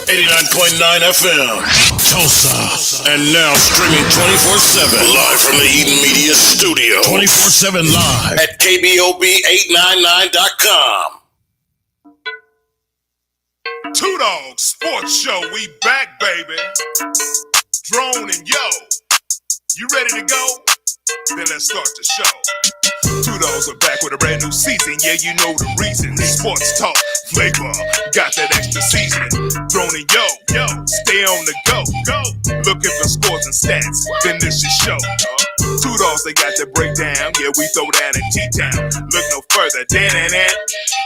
89.9 FM, Tulsa. And now streaming 24/7. Live from the Eden Media Studio. 24/7 live at KBOB899.com. 2Dawgs Sports Show. We back, baby. Drone and Yo. You ready to go? Then let's start the show. 2Dawgs are back with a brand new season. Yeah, you know the reason. Sports talk, flavor, got that extra seasoning. Drone and Yo, stay on the go. Looking for scores and stats, then this is show. 2Dawgs, they got the breakdown. Yeah, we throw that in T-Town. Look no further, Dan.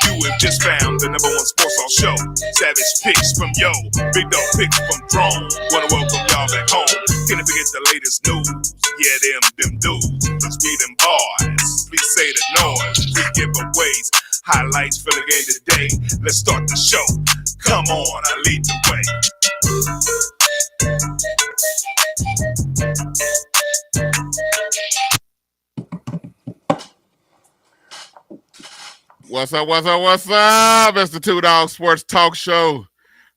You have just found the #1 sports talk show. Savage picks from Yo, big dog picks from Drone. Wanna welcome y'all back home. Can't forget the latest news. Yeah, them dudes. Let's be them boys. Please say the noise. We giveaways, highlights for the game today. Let's start the show. Come on, I lead the way. What's up? It's the 2Dawgs Sports Talk Show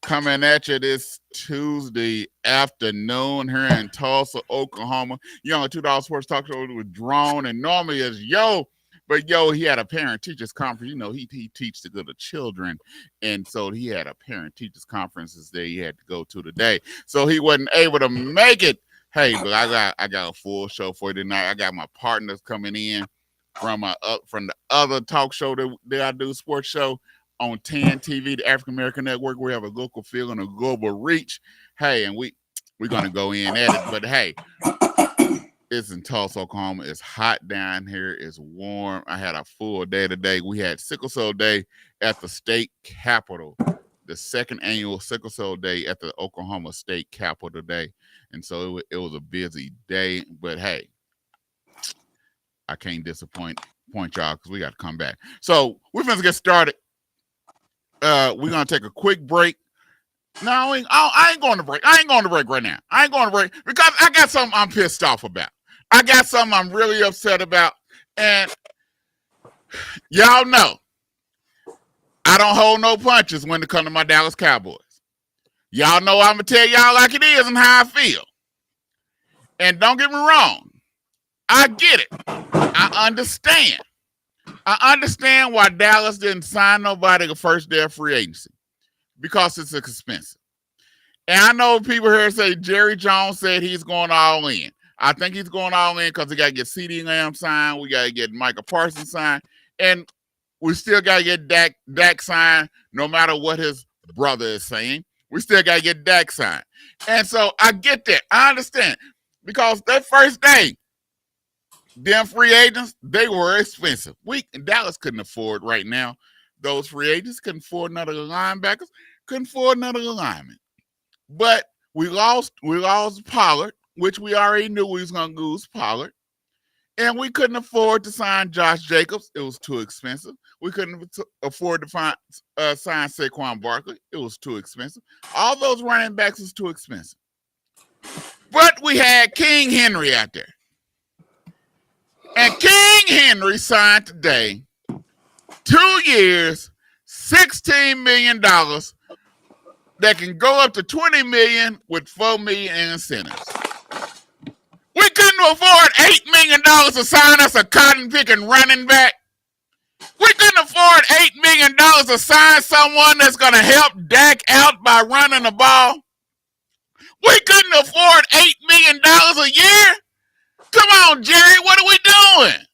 coming at you this Tuesday afternoon here in Tulsa, Oklahoma. You're on the 2Dawgs Sports Talk Show with Drone, and normally it's Yo, but Yo, he had a parent-teachers conference. You know, he teaches the good of children, and so he had a parent-teachers conference that he had to go to today, so he wasn't able to make it. Hey, but I got a full show for you tonight. I got my partners coming in from the other talk show that I do, sports show on 10 TV, the African American Network. We have a local feel and a global reach. Hey, and we're gonna go in at it. But hey, it's in Tulsa, Oklahoma. It's hot down here. It's warm. I had a full day today. We had Sickle Cell Day at the state capitol, the second annual Sickle Cell Day at the Oklahoma State Capitol today, and so it was a busy day. But hey, I can't disappoint y'all because we got to come back. So we're going to get started. We're going to take a quick break. No, I ain't going to break. I ain't going to break right now. I ain't going to break because I got something I'm pissed off about. I got something I'm really upset about. And y'all know I don't hold no punches when it comes to my Dallas Cowboys. Y'all know I'm going to tell y'all like it is and how I feel. And don't get me wrong. I get it. I understand. I understand why Dallas didn't sign nobody the first day of free agency because it's expensive. And I know people here say Jerry Jones said he's going all in. I think he's going all in because we got to get CeeDee Lamb signed. We got to get Micah Parsons signed. And we still got to get Dak signed no matter what his brother is saying. We still got to get Dak signed. And so I get that. I understand. Because that first day, them free agents, they were expensive. Dallas couldn't afford right now. Those free agents couldn't afford none of the linebackers, couldn't afford none of the linemen. But we lost Pollard, which we already knew we was going to lose Pollard. And we couldn't afford to sign Josh Jacobs. It was too expensive. We couldn't afford to sign Saquon Barkley. It was too expensive. All those running backs was too expensive. But we had King Henry out there. And King Henry signed today 2 years, $16 million that can go up to $20 million with $4 million in incentives. We couldn't afford $8 million to sign us a cotton-picking running back. We couldn't afford $8 million to sign someone that's going to help Dak out by running the ball. We couldn't afford $8 million a year. Come on, Jerry, what are we doing?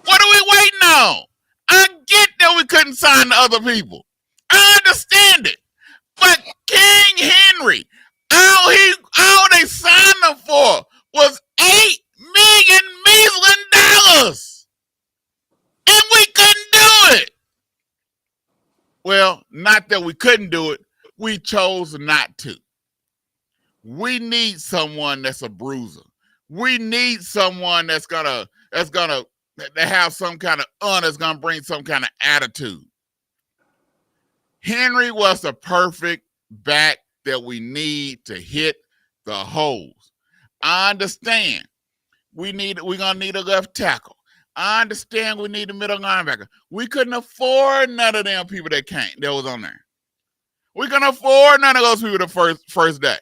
What are we waiting on? I get that we couldn't sign the other people. I understand it. But King Henry, all they signed him for was $8 million measly. And we couldn't do it. Well, not that we couldn't do it. We chose not to. We need someone that's a bruiser. We need someone that's gonna have some kind of that's gonna bring some kind of attitude. Henry was the perfect back that we need to hit the holes. I understand we're gonna need a left tackle. I understand we need a middle linebacker. We couldn't afford none of them people that was on there. We can afford none of those people the first day.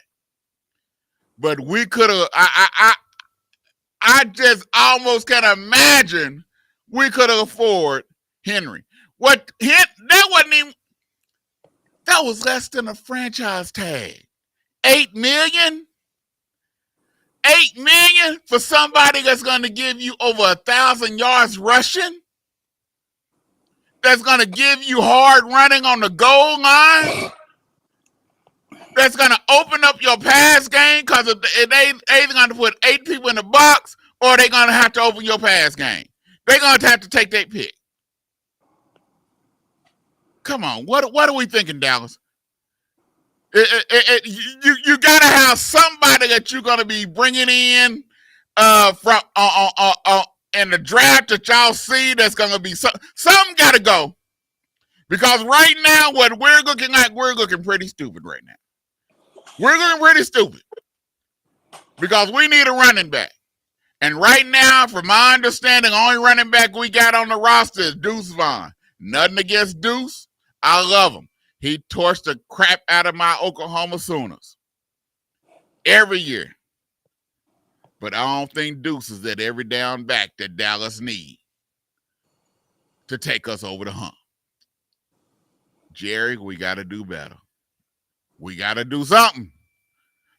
But we could have. I just almost can imagine we could have afforded Henry. That wasn't even. That was less than a franchise tag. $8 million. $8 million for somebody that's going to give you over 1,000 yards rushing. That's going to give you hard running on the goal line. That's going to open up your pass game because they either going to put 8 people in the box or they're going to have to open your pass game. They're going to have to take that pick. Come on, what are we thinking, Dallas? You got to have somebody that you're going to be bringing in from in the draft that y'all see that's going to be something got to go. Because right now, what we're looking like, we're looking pretty stupid right now. We're looking pretty stupid because we need a running back. And right now, from my understanding, the only running back we got on the roster is Deuce Vaughn. Nothing against Deuce. I love him. He torched the crap out of my Oklahoma Sooners every year. But I don't think Deuce is that every down back that Dallas need to take us over the hump. Jerry, we got to do better. We got to do something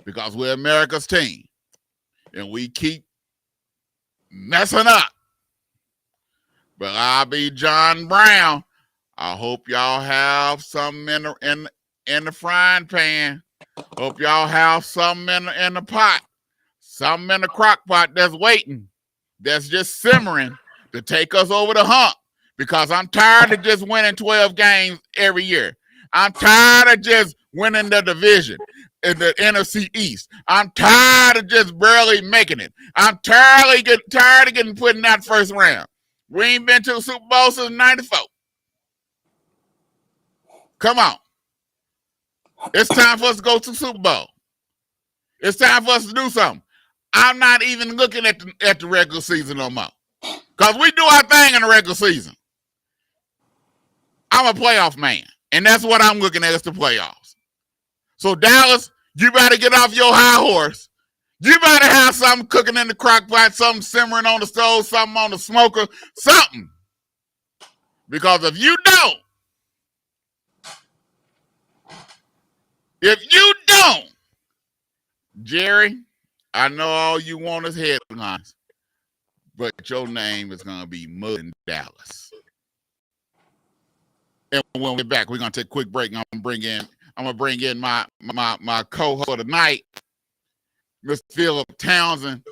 because we're America's team. And we keep messing up. But I'll be John Brown. I hope y'all have something in the frying pan. Hope y'all have something in the pot. Something in the crock pot that's waiting. That's just simmering to take us over the hump. Because I'm tired of just winning 12 games every year. I'm tired of just winning the division in the NFC East. I'm tired of just barely making it. I'm tired of getting put in that first round. We ain't been to a Super Bowl since 94. Come on. It's time for us to go to the Super Bowl. It's time for us to do something. I'm not even looking at the regular season no more. Because we do our thing in the regular season. I'm a playoff man. And that's what I'm looking at is the playoffs. So, Dallas, you better get off your high horse. You better have something cooking in the crock pot, something simmering on the stove, something on the smoker, something. Because if you don't, Jerry, I know all you want is headlines, but your name is going to be Mud in Dallas. And when we're back, we're going to take a quick break. I'm going to bring in my co-host for tonight, Mr. Philip Townsend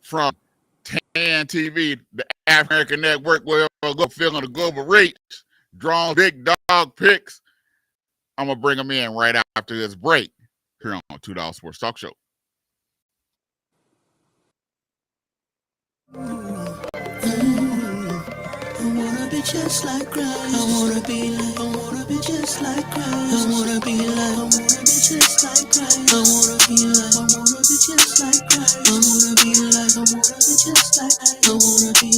from TAN TV, the African Network, where we'll go feeling the global reach, drawing big dog picks. I'm going to bring him in right after this break here on 2Dawgs Sports Talk Show. Just like Christ. I wanna be just like Christ. I wanna be just like Christ. I wanna be just like Christ. I wanna be just like Christ. I wanna be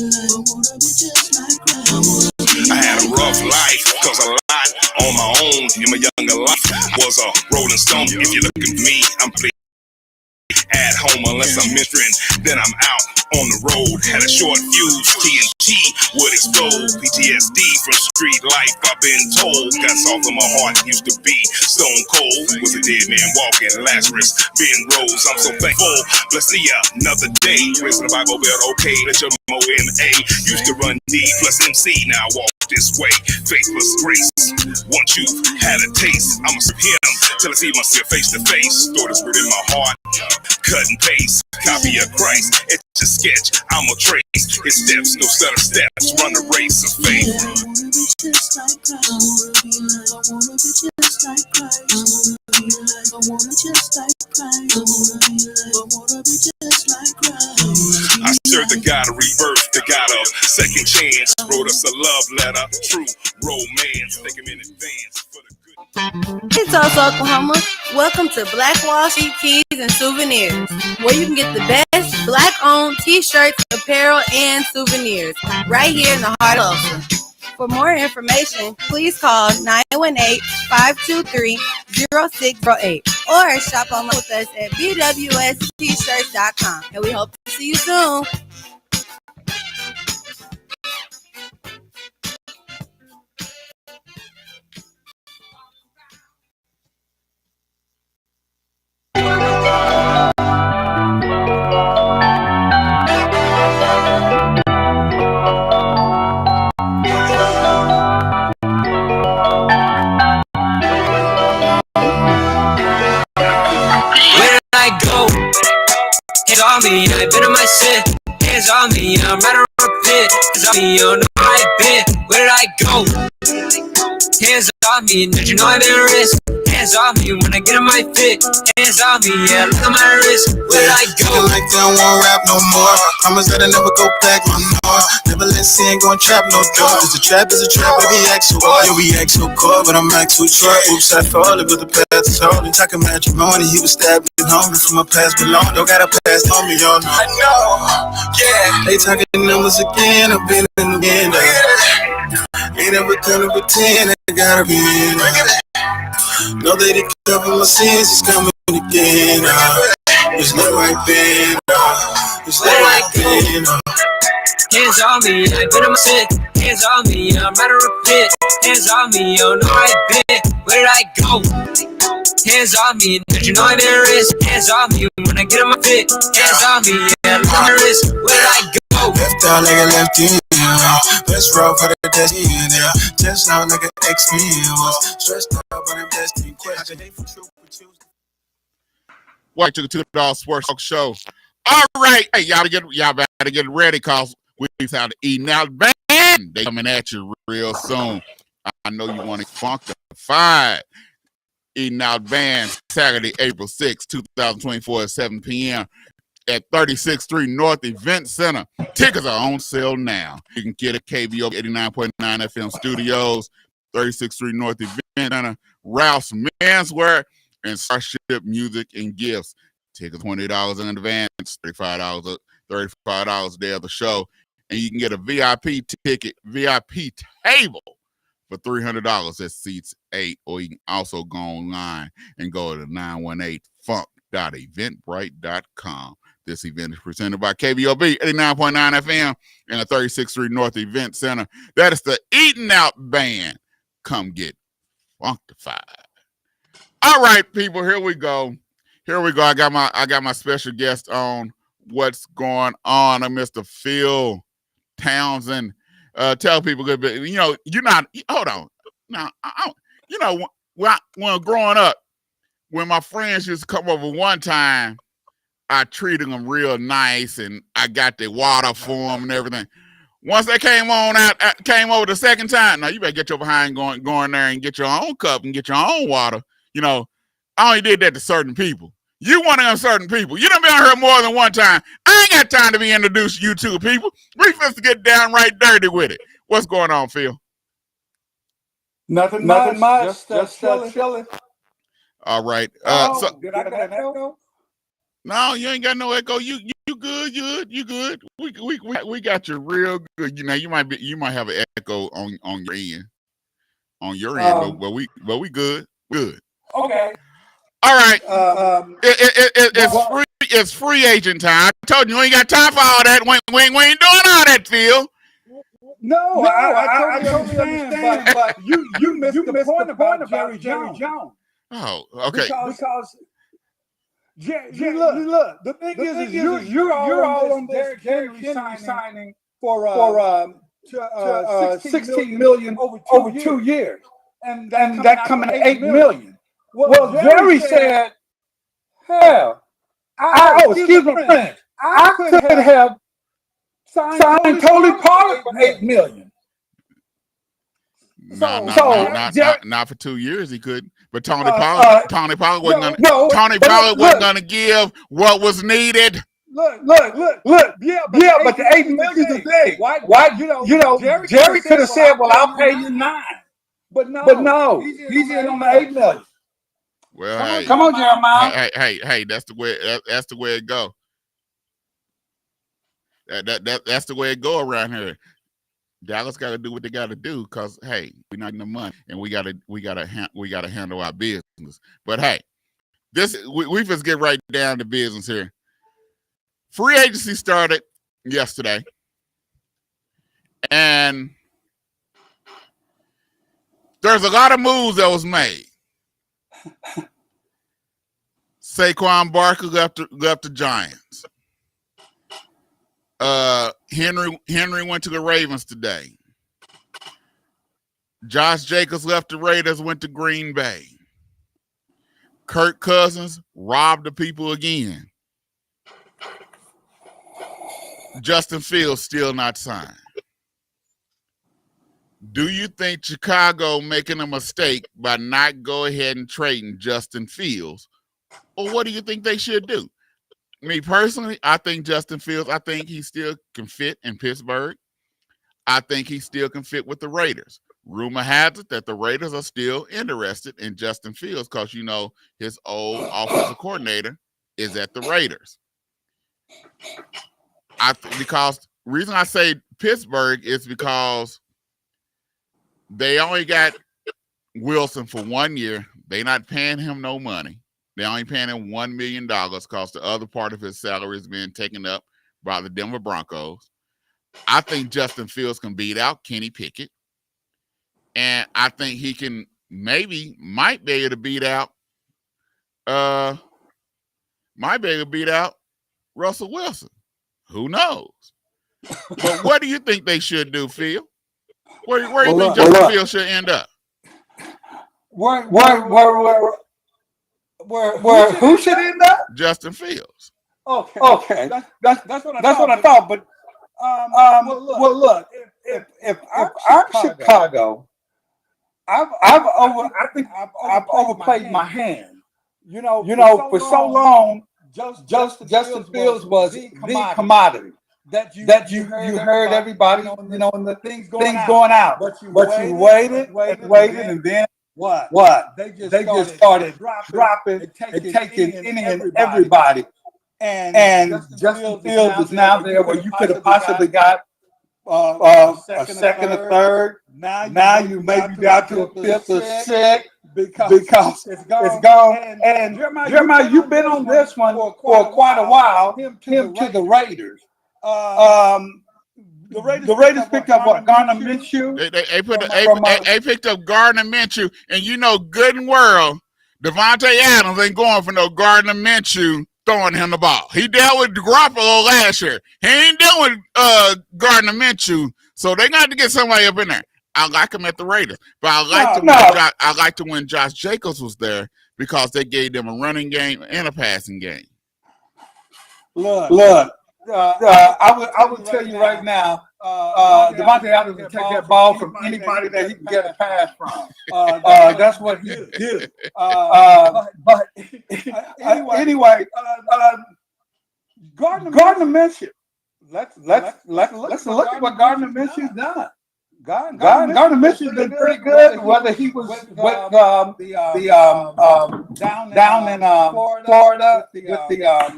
just like Christ. I had a rough life, cause a lot on my own in my younger life. Was a rolling stone. If you're looking for me, I'm at home unless I'm mentoring, then I'm out on the road. Had a short fuse, TNT would explode. PTSD from street life, I've been told. Got soft in my heart, used to be stone cold. Was a dead man walking, Lazarus, Ben Rose. I'm so thankful, bless the another day. Raising the Bible belt, okay, let your MOMA. Used to run D plus MC, now I walk this way. Faith plus grace. Once you've had a taste, I'ma serve him till I see myself face to face. Store the spirit in my heart, cut and paste. Copy of Christ, it's a sketch, I'ma trace his steps, no stutter steps. Run the race of faith. I wanna be just like Christ. I wanna be just like Christ. I wanna just like Christ. I wanna be just like Christ. I serve the God of rebirth, the God of second chance. Wrote us a love letter, true romance. Thank him in advance for the good. Hey Tulsa, Oklahoma. Welcome to Black Wall Street Tees and Souvenirs, where you can get the best black-owned t-shirts, apparel, and souvenirs right here in the heart of Tulsa. For more information, please call 918-523-0608 or shop online with us at bwstshirts.com. And we hope to see you soon. Hands on me, I've been on my shit. Hands on me, I'm ready to repent. Hands on me, you don't know how I've been. Where did I go? Hands on me, did you know I'm in risk? Hands on me when I get in my fit. Hands on me, yeah, look at my wrist. Where did I go? Like they don't want rap no more. Promise that I never go back no more. Never let sin go and trap no door. It's a trap, baby, act so hard. Yeah, we act so cold, but I'm act too short. Oops, I fall but the path is holding. Talking matrimony, he was stabbed and hungry from my past belong. Don't gotta pass on me, y'all know. I know, yeah. They talking numbers again, I've been in the end. Ain't ever gonna pretend I gotta be in. Know that he covered my sins, he's coming again. There's no right then. There's no right then. Hands on me, I've been on my shit. Hands on me, I'm ready to repent. Hands on me, you don't know how I've been. Where did I go? Hands on me, did you know I'm in risk? Hands on me when I get in my fit. Hands on me, yeah, look at my wrist. Where did I go? Left out like I left in. Best road for the destiny. Just now like an X-Men was stressed out, but I'm destined. Welcome to the 2Dawgs Sports Talk Show. All right, hey, y'all better get ready, cause we out to Eating Out Band. They coming at you real soon. I know you want to funkified. Eating Out Band, Saturday, April 6, 2024 at 7 p.m. at 36th Street North Event Center. Tickets are on sale now. You can get a KBOB 89.9 FM Studios, 36th Street North Event Center, Ralph's Menswear, and Starship Music and Gifts. Tickets $20 in advance, $35 a day of the show. And you can get a VIP ticket, VIP table for $300 at seats 8. Or you can also go online and go to 918funk.eventbrite.com. This event is presented by KBOB 89.9 FM and the 36th Street North Event Center. That is the Eating Out Band. Come get funkified. All right, people, here we go. I got my special guest on. What's going on? I'm Mr. Phil Townsend. Tell people a good bit. You know, you're not. Hold on. Now, when growing up, when my friends used to come over one time, I treated them real nice, and I got the water for them and everything. Once they came over the second time, now you better get your behind going there and get your own cup and get your own water. You know, I only did that to certain people. You one of them certain people. You done been on here more than one time. I ain't got time to be introduced to you two people. We supposed to get downright dirty with it. What's going on, Phil? Nothing much. Just chilling. All right. Did I get an echo? No, you ain't got no echo. You good. You good. We got you real good. You know, you might have an echo on your end. On your end, but we good. Good. Okay. All right. It's free agent time. I told you ain't got time for all that. We ain't doing all that, Phil. No, I totally understand. But you missed the point about Jerry Jones. Oh, okay. Because look. The thing is you're all on this Jerry signing for $16 million over 2 years, and that coming to $8 million. Well, Jerry said, hell, excuse me, friend, I could have signed Tony Pollard for $8 million. Not for 2 years he couldn't. But Tony Pollard wasn't gonna give what was needed. Look. Yeah, but the $8 million a day. Why? You know, Jerry could have said, "Well, I'll pay you $9." But no, he's in on the $8 million. Well, come on, Jeremiah. Hey, that's the way it go. That's the way it go around here. Dallas got to do what they got to do because hey, we're not in the money, and we gotta handle our business. But hey, we just get right down to business here. Free agency started yesterday, and there's a lot of moves that was made. Saquon Barkley left the Giants. Henry went to the Ravens today. Josh Jacobs left the Raiders, went to Green Bay. Kirk Cousins robbed the people again. Justin Fields still not signed. Do you think Chicago making a mistake by not go ahead and trading Justin Fields? Or what do you think they should do? Me personally, I think Justin Fields, I think he still can fit in Pittsburgh. I think he still can fit with the Raiders. Rumor has it that the Raiders are still interested in Justin Fields because, you know, his old offensive coordinator is at the Raiders. Because reason I say Pittsburgh is because they only got Wilson for 1 year. They're not paying him no money. They're only paying him $1 million because the other part of his salary is being taken up by the Denver Broncos. I think Justin Fields can beat out Kenny Pickett. And I think he might be able to beat out Russell Wilson. Who knows? But what do you think they should do, Phil? Where do you think Justin Fields should end up? Where who should end up? Justin Fields. Okay. That's what I thought. But look, if I'm Chicago, I think I've overplayed my hand. You know, for so long, Justin Fields was the commodity that you heard everybody, you know, and the things going out. But you waited, and then what? They just started dropping and taking any and everybody. And Justin Fields is now there where you could have possibly got a second or third. Now you may be down to a fifth or sixth because it's gone. And Jeremiah, you've been on this one for quite a while. Him to the Raiders. The Raiders picked up what? Gardner Minshew. They picked up Gardner Minshew, and you know good and well, Devontae Adams ain't going for no Gardner Minshew throwing him the ball. He dealt with Garoppolo last year. He ain't dealing with Gardner Minshew, so they got to get somebody up in there. I like him at the Raiders, but I like to when Josh Jacobs was there because they gave them a running game and a passing game. Look. I would tell you right now, Devontae Adams can take that ball from anybody that he can get a pass from. That's what he did. But anyway, Gardner Minshew. Let's look at what Gardner Minshew's done. Gardner Minshew's been pretty good. Whether he was with down in Florida with the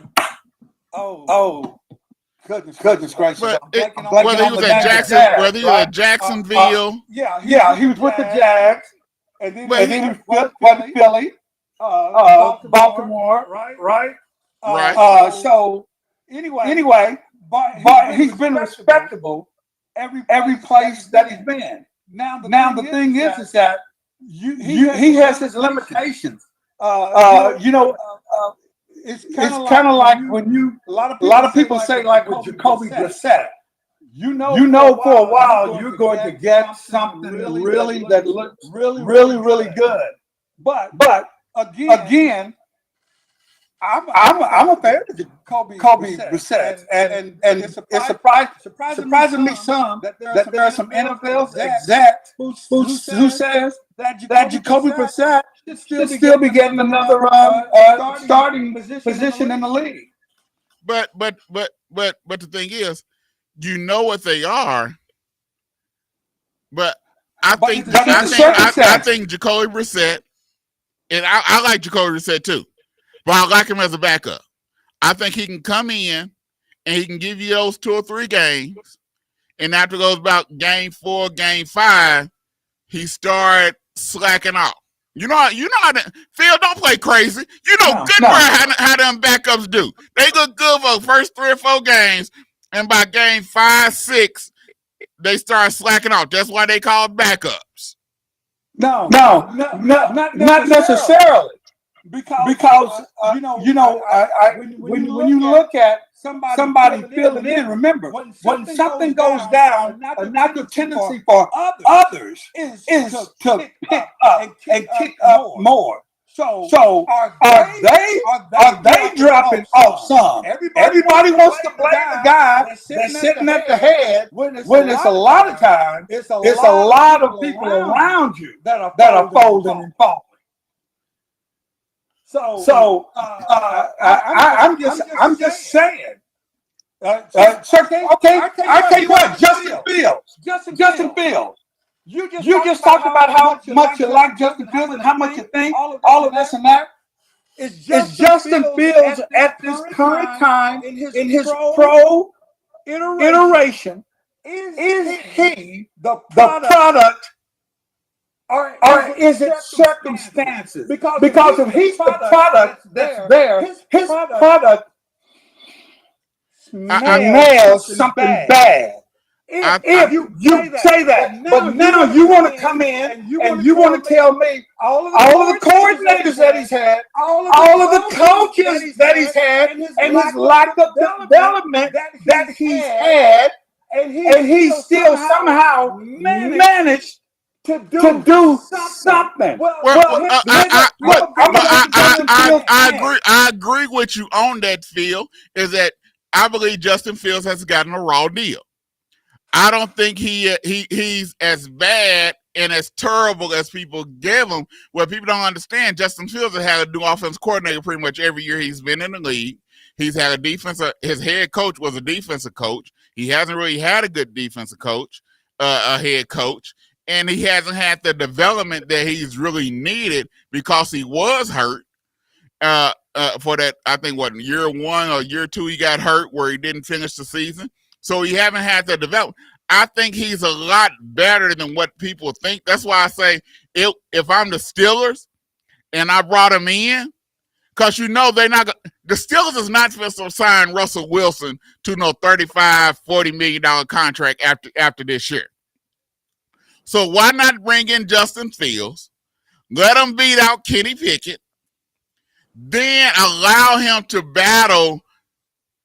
Goodness gracious! Whether he was at Jacksonville, he was with the Jags, and then he was with Philly, Baltimore, right? So anyway, but he's been respectable every place that he's been. Now the thing is that he has his limitations. It's kind of like when a lot of people say like with Jacoby Brissett, you know for a while you're going to get something really that looks really good. But again, I'm a fan of Jacoby Brissett, and it's surprising me some that there are some NFL execs who says that Jacoby Brissett should still be getting another starting position in the league. But the thing is, you know what they are. But I think Jacoby Brissett, and I like Jacoby Brissett too, but I like him as a backup. I think he can come in and he can give you those 2 or 3 games, And after it goes about game 4, game 5, he started slacking off. You know how Phil, don't play crazy. You know good well how them backups do. They look good for the first 3 or 4 games, and by game 5, 6, they start slacking off. That's why they call backups. No, not necessarily. Because when you look at somebody filling in, remember, when something goes down, a natural tendency for others is to pick up and kick up more. So are they dropping off some? Everybody wants to blame the guy that's sitting at the head when it's a lot of times it's a lot of people around you that are folding and falling. So I'm just saying. Okay, I tell you what, Justin Fields. You just talked about how much you like Justin Fields and how much you think all of this and that. Is Justin Fields at this current time in his pro iteration? Is he the product? Or is it circumstances? Because if he's the product that's there, his product smells something bad. If you say that, but now you want to come in and you want to tell me all of the coordinators that he's had, all of the coaches that he's had, and his lack of development that he's had, and he still somehow managed to do something. I agree with you on that, Phil. Is that I believe Justin Fields has gotten a raw deal. I don't think he's as bad and as terrible as people give him. What people don't understand, Justin Fields has had a new offensive coordinator pretty much every year he's been in the league. He's had his head coach was a defensive coach. He hasn't really had a good defensive coach, a head coach. And he hasn't had the development that he's really needed because he was hurt for that, I think, year 1 or year 2 he got hurt where he didn't finish the season. So he haven't had the development. I think he's a lot better than what people think. That's why I say if I'm the Steelers and I brought him in, because they're not the Steelers is not supposed to sign Russell Wilson to no $35-40 million contract after this year. So why not bring in Justin Fields, let him beat out Kenny Pickett, then allow him to battle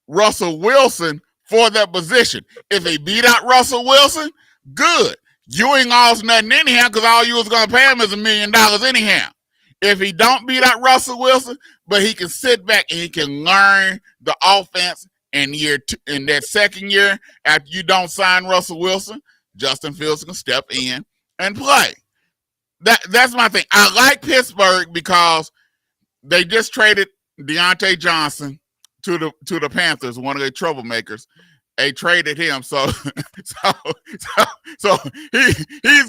Russell Wilson for that position. If he beat out Russell Wilson, good. You ain't lost nothing anyhow because all you was going to pay him is $1 million anyhow. If he don't beat out Russell Wilson, but he can sit back and he can learn the offense in that second year after you don't sign Russell Wilson, Justin Fields can step in and play. That's my thing. I like Pittsburgh because they just traded Deontay Johnson to the Panthers, one of their troublemakers. They traded him, so he's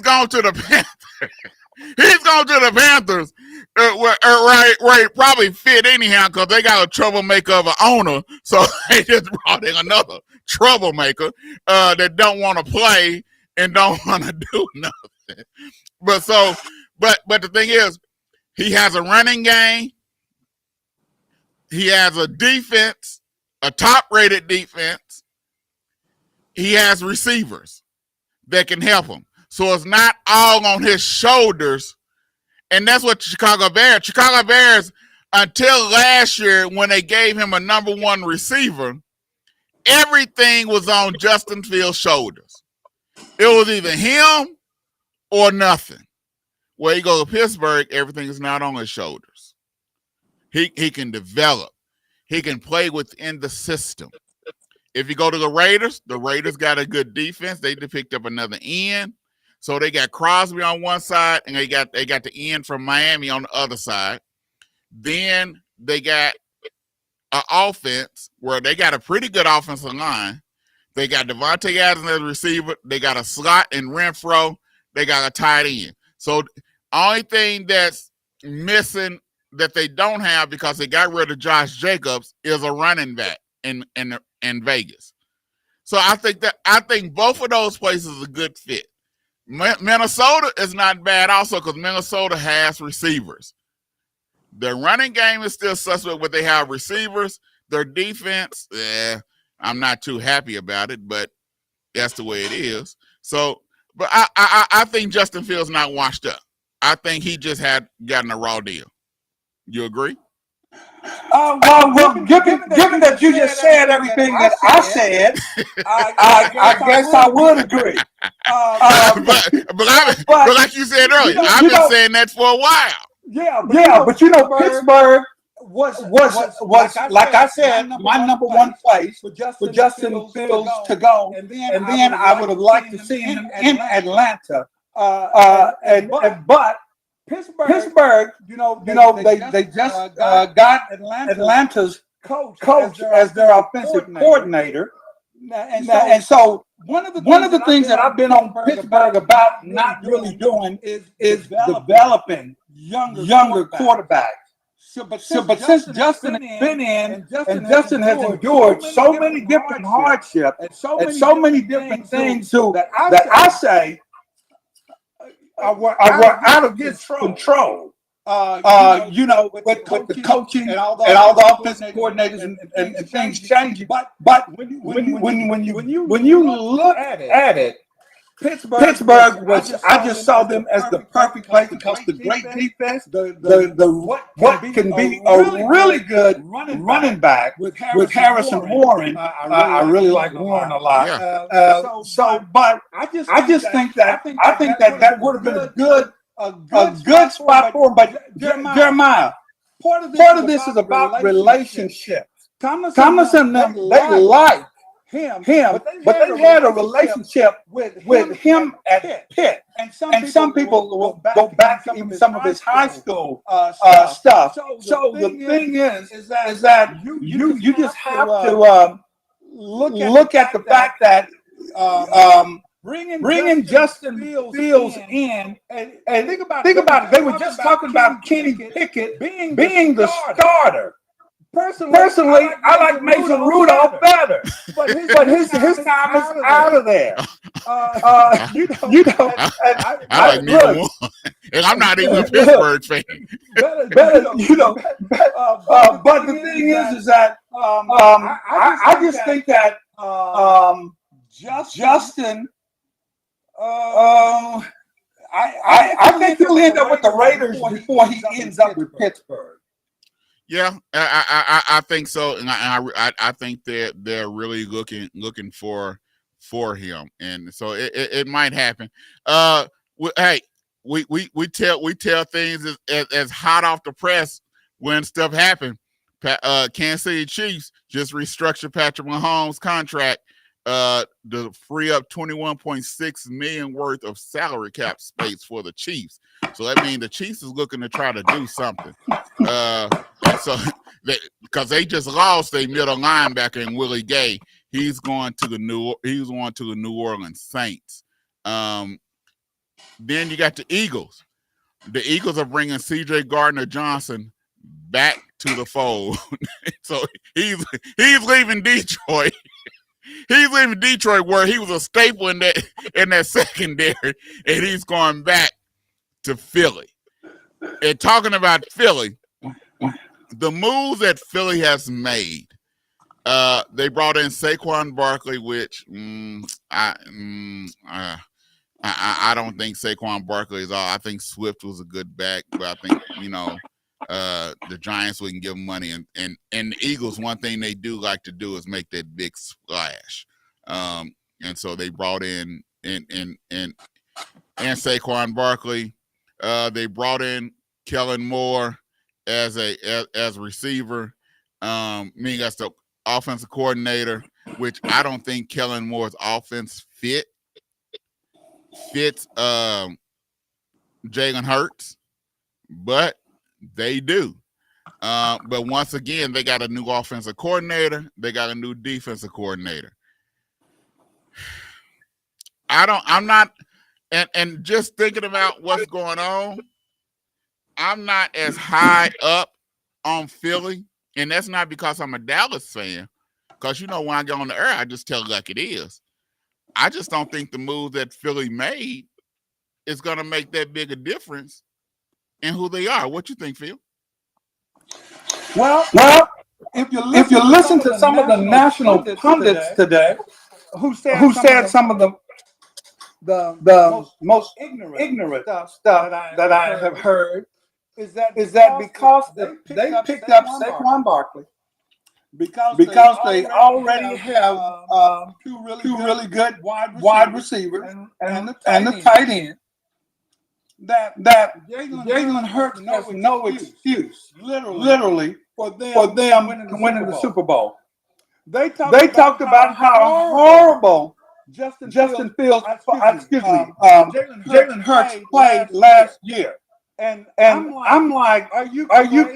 gone to the Panthers. He's gone to the Panthers, where he probably fit anyhow because they got a troublemaker of an owner. So they just brought in another troublemaker that don't want to play and don't want to do nothing. But the thing is, he has a running game. He has a defense, a top-rated defense. He has receivers that can help him. So it's not all on his shoulders. And that's what Chicago Bears, until last year when they gave him a number 1 receiver, everything was on Justin Fields' shoulders. It was either him or nothing. Well, you go to Pittsburgh, everything is not on his shoulders. He can develop. He can play within the system. If you go to the Raiders got a good defense. They just picked up another end. So they got Crosby on one side, and they got the end from Miami on the other side. Then they got an offense where they got a pretty good offensive line. They got Devontae Adams as a receiver. They got a slot in Renfro. They got a tight end. So only thing that's missing that they don't have because they got rid of Josh Jacobs is a running back in Vegas. So I think both of those places are a good fit. Minnesota is not bad also because Minnesota has receivers. Their running game is still suspect, but they have receivers. Their defense, I'm not too happy about it, but that's the way it is. So, but I think Justin Fields not washed up. I think he just had gotten a raw deal. You agree? Well, given that you just said everything that I said, I guess I would agree. But like you said earlier, I've been saying that for a while. But Pittsburgh was like I said, my number one place for Justin Fields to go, and then I would have liked to see him in Atlanta. But Pittsburgh, they just got Atlanta's coach as their offensive coordinator. And so one of the things that I've been on Pittsburgh about not really doing is developing younger quarterbacks. But since Justin has been in, and Justin has endured so many different hardships and so many different things that I say are out of his control. With the coaching and all the offensive coordinators and things changing. But when you look at it, Pittsburgh was. I just saw them as the perfect place because the great defense, what can be a really good running back with Harrison Warren. I really like Warren a lot. But I just think that would have been a good spot for him. But Jeremiah, part of this is about relationships. Thomas and them, they like him, but they had a relationship with him at Pitt, and some people will go back to even some of his high school stuff. So the thing is that you just have to look at the fact that bringing Justin Fields in, and think about it. They were just talking about Kenny Pickett being the starter. Personally, I like Mason Rudolph better, but his time is out of there. I like neither one, and I'm not even a Pittsburgh fan. But the thing is that I just think that Justin. I think he'll end up with the Raiders before he ends up with Pittsburgh. Yeah, I think so, and I think they're really looking for him, and so it might happen. Hey, we tell things as hot off the press when stuff happens. Kansas City Chiefs just restructured Patrick Mahomes' contract to free up $21.6 million worth of salary cap space for the Chiefs. So that means the Chiefs is looking to try to do something. So because they just lost their middle linebacker in Willie Gay, he's going to the New Orleans Saints. Then you got the Eagles. The Eagles are bringing C.J. Gardner-Johnson back to the fold. So he's leaving Detroit. He's leaving Detroit where he was a staple in that secondary, and he's going back to Philly. And talking about Philly, the moves that Philly has made, they brought in Saquon Barkley, which I don't think Saquon Barkley is all. I think Swift was a good back, but I think the Giants wouldn't give him money, and the Eagles, one thing they do like to do is make that big splash, and so they brought in Saquon Barkley. They brought in Kellen Moore as a receiver. Meaning that's the offensive coordinator, which I don't think Kellen Moore's offense fits Jalen Hurts, but they do. But once again, they got a new offensive coordinator. They got a new defensive coordinator. I'm not, and just thinking about what's going on, I'm not as high up on Philly, and that's not because I'm a Dallas fan. Because when I get on the air, I just tell it like it is. I just don't think the move that Philly made is going to make that big a difference in who they are. What you think, Phil? Well, if you listen to some of the national pundits today, who said some of the most ignorant stuff that I have heard, is that because they picked up Saquon Barkley because they already have two really good wide receivers and the tight end, that Jalen Hurts has no excuse, literally, for them winning the Super Bowl. They talked about how horrible Justin Fields, Jalen Hurts played last year. And I'm like, are you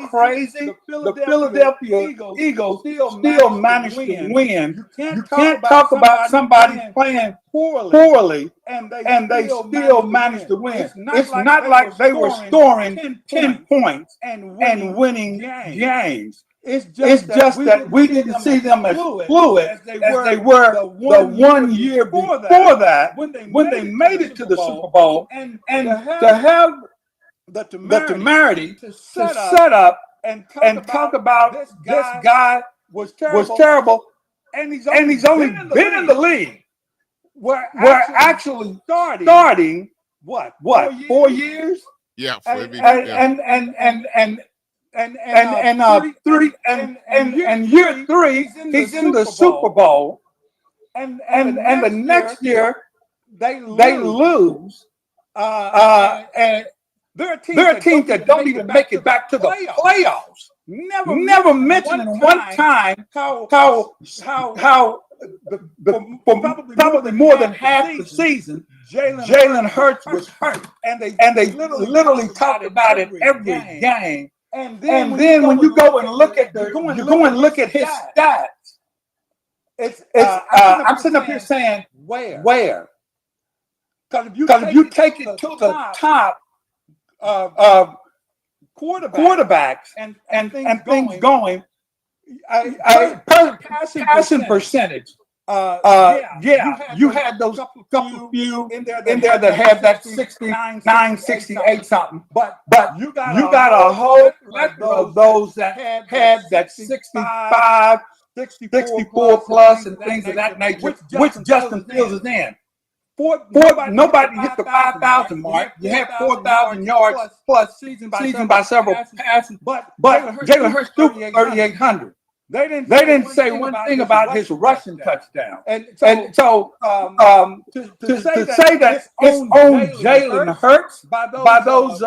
crazy? The Philadelphia Eagles still managed to win. You can't talk about somebody playing poorly and they still managed to win. It's not like they were scoring 10 points and winning games. It's just that we didn't see them as fluid as they were the 1 year before that when they made it to the Super Bowl, and to have the temerity to set up and talk about this guy was terrible, and he's only been in the league. We're actually starting what 4 years? Yeah, and year three he's in the Super Bowl, and the next year they lose, and they're a team that don't even make it back to the playoffs. Never mentioning one time how probably more than half the season Jalen Hurts was hurt, and they literally talked about it every game. And then when you go and look at his stats, it's I'm sitting up here saying where? Because if you take it to the top quarterbacks and things going, passing percentage. You had those couple few in there that had that 69, 68 something, but you got a whole plethora of those that had that 65, 64 plus and things of that nature, which Justin Fields is in. Nobody hit the 5,000 mark. You had 4,000 yards plus season by several passes, but Jalen Hurts threw 3,800. They didn't say one thing about his rushing touchdown. And so to say that it's on Jalen Hurts by those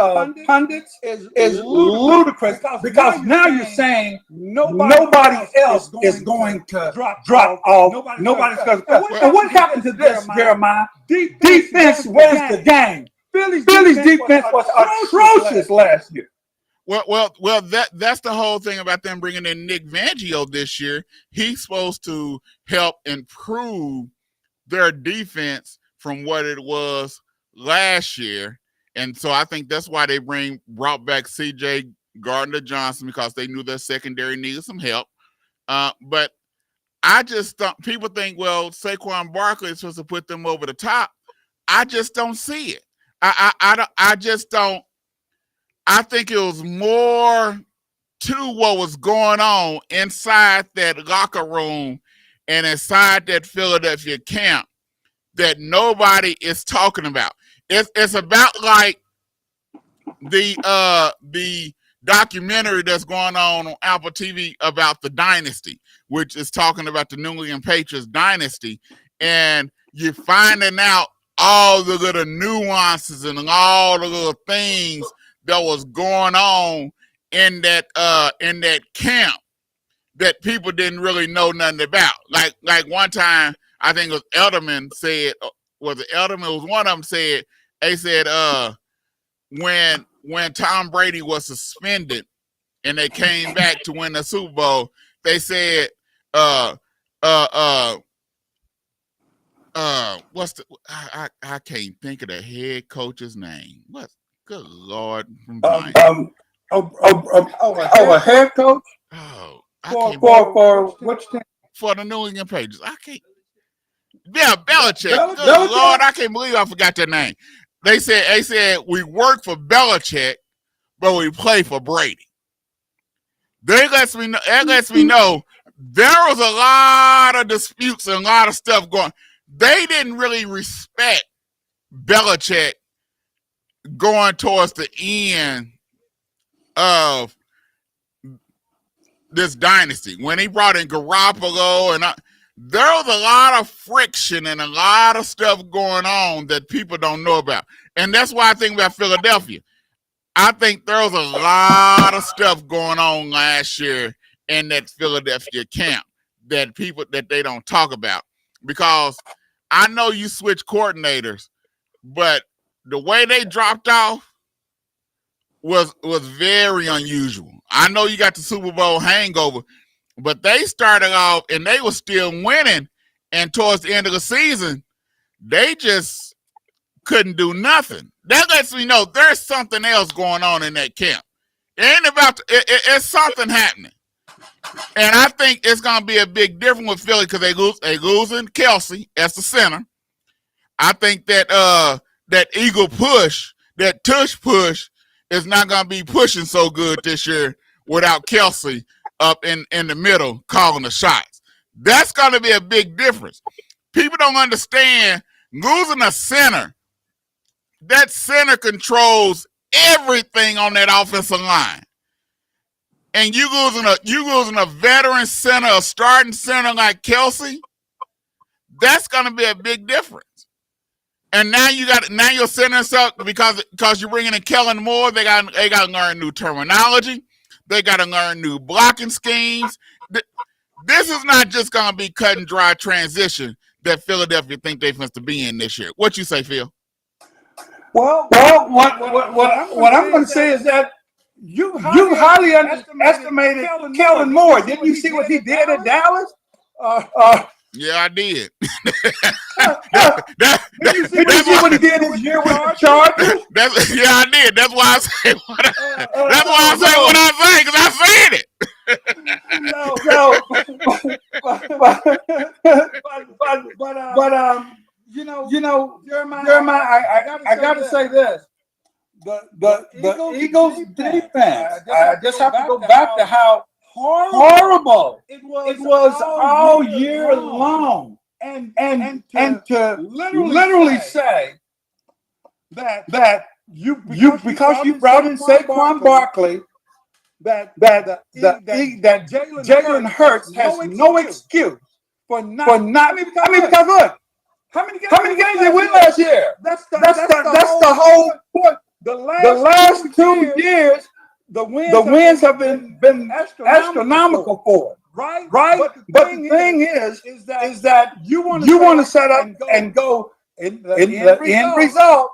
pundits is ludicrous, because now you're saying nobody else is going to drop off. Nobody's going to. And what happened to this, Jeremiah? Defense wins the game. Philly's defense was atrocious last year. Well, that's the whole thing about them bringing in Nick Fangio this year. He's supposed to help improve their defense from what it was last year. And so I think that's why they brought back C.J. Gardner-Johnson, because they knew their secondary needed some help. But I just thought, people think, well, Saquon Barkley is supposed to put them over the top. I just don't see it. I just don't. I think it was more to what was going on inside that locker room and inside that Philadelphia camp that nobody is talking about. It's about like the documentary that's going on Apple TV about the dynasty, which is talking about the New England Patriots dynasty, and you're finding out all the little nuances and all the little things that was going on in that camp that people didn't really know nothing about. Like one time, I think it was Edelman said, was it Edelman? It was one of them said, they said when Tom Brady was suspended and they came back to win the Super Bowl, they said what's the I can't think of the head coach's name. What's good Lord from Giants. A head coach? Oh, for which team? for the New England Patriots. I can't. Yeah, Belichick. Good Belichick? Lord, I can't believe I forgot their name. They said we work for Belichick, but we play for Brady. That lets me know there was a lot of disputes and a lot of stuff going. They didn't really respect Belichick going towards the end of this dynasty when he brought in Garoppolo, and there was a lot of friction and a lot of stuff going on that people don't know about. And that's why I think about Philadelphia. I think there was a lot of stuff going on last year in that Philadelphia camp that they don't talk about, because I know you switch coordinators, but the way they dropped off was very unusual. I know you got the Super Bowl hangover, but they started off and they were still winning, and towards the end of the season, they just couldn't do nothing. That lets me know there's something else going on in that camp. It ain't about it's something happening, and I think it's gonna be a big difference with Philly because they losing Kelsey as the center. I think that that Eagle push, that tush push, is not gonna be pushing so good this year without Kelsey up in the middle calling the shots. That's gonna be a big difference. People don't understand losing a center. That center controls everything on that offensive line. And you losing a veteran center, a starting center like Kelsey, that's gonna be a big difference. And now your centers up because you're bringing in Kellen Moore. They got to learn new terminology. They got to learn new blocking schemes. This is not just gonna be cut and dry transition that Philadelphia think they're supposed to be in this year. What you say, Phil? Well, what I'm going to say is that you highly underestimated Kellen Moore. Didn't you see what he did at Dallas? Yeah, I did. Did you see what he did this year with the Chargers? Yeah, I did. That's why I say what I say, because I said it. Jeremiah, I got to say this. The Eagles defense, I just have to go back to how horrible it was all year long. And to literally say that you because you brought in Saquon Barkley, that Jalen Hurts has no excuse for not. Because look, how many games they win last year? That's the whole point. The last 2 years, the wins have been astronomical for it. Right. But the thing is that you want to set up and go in the end result.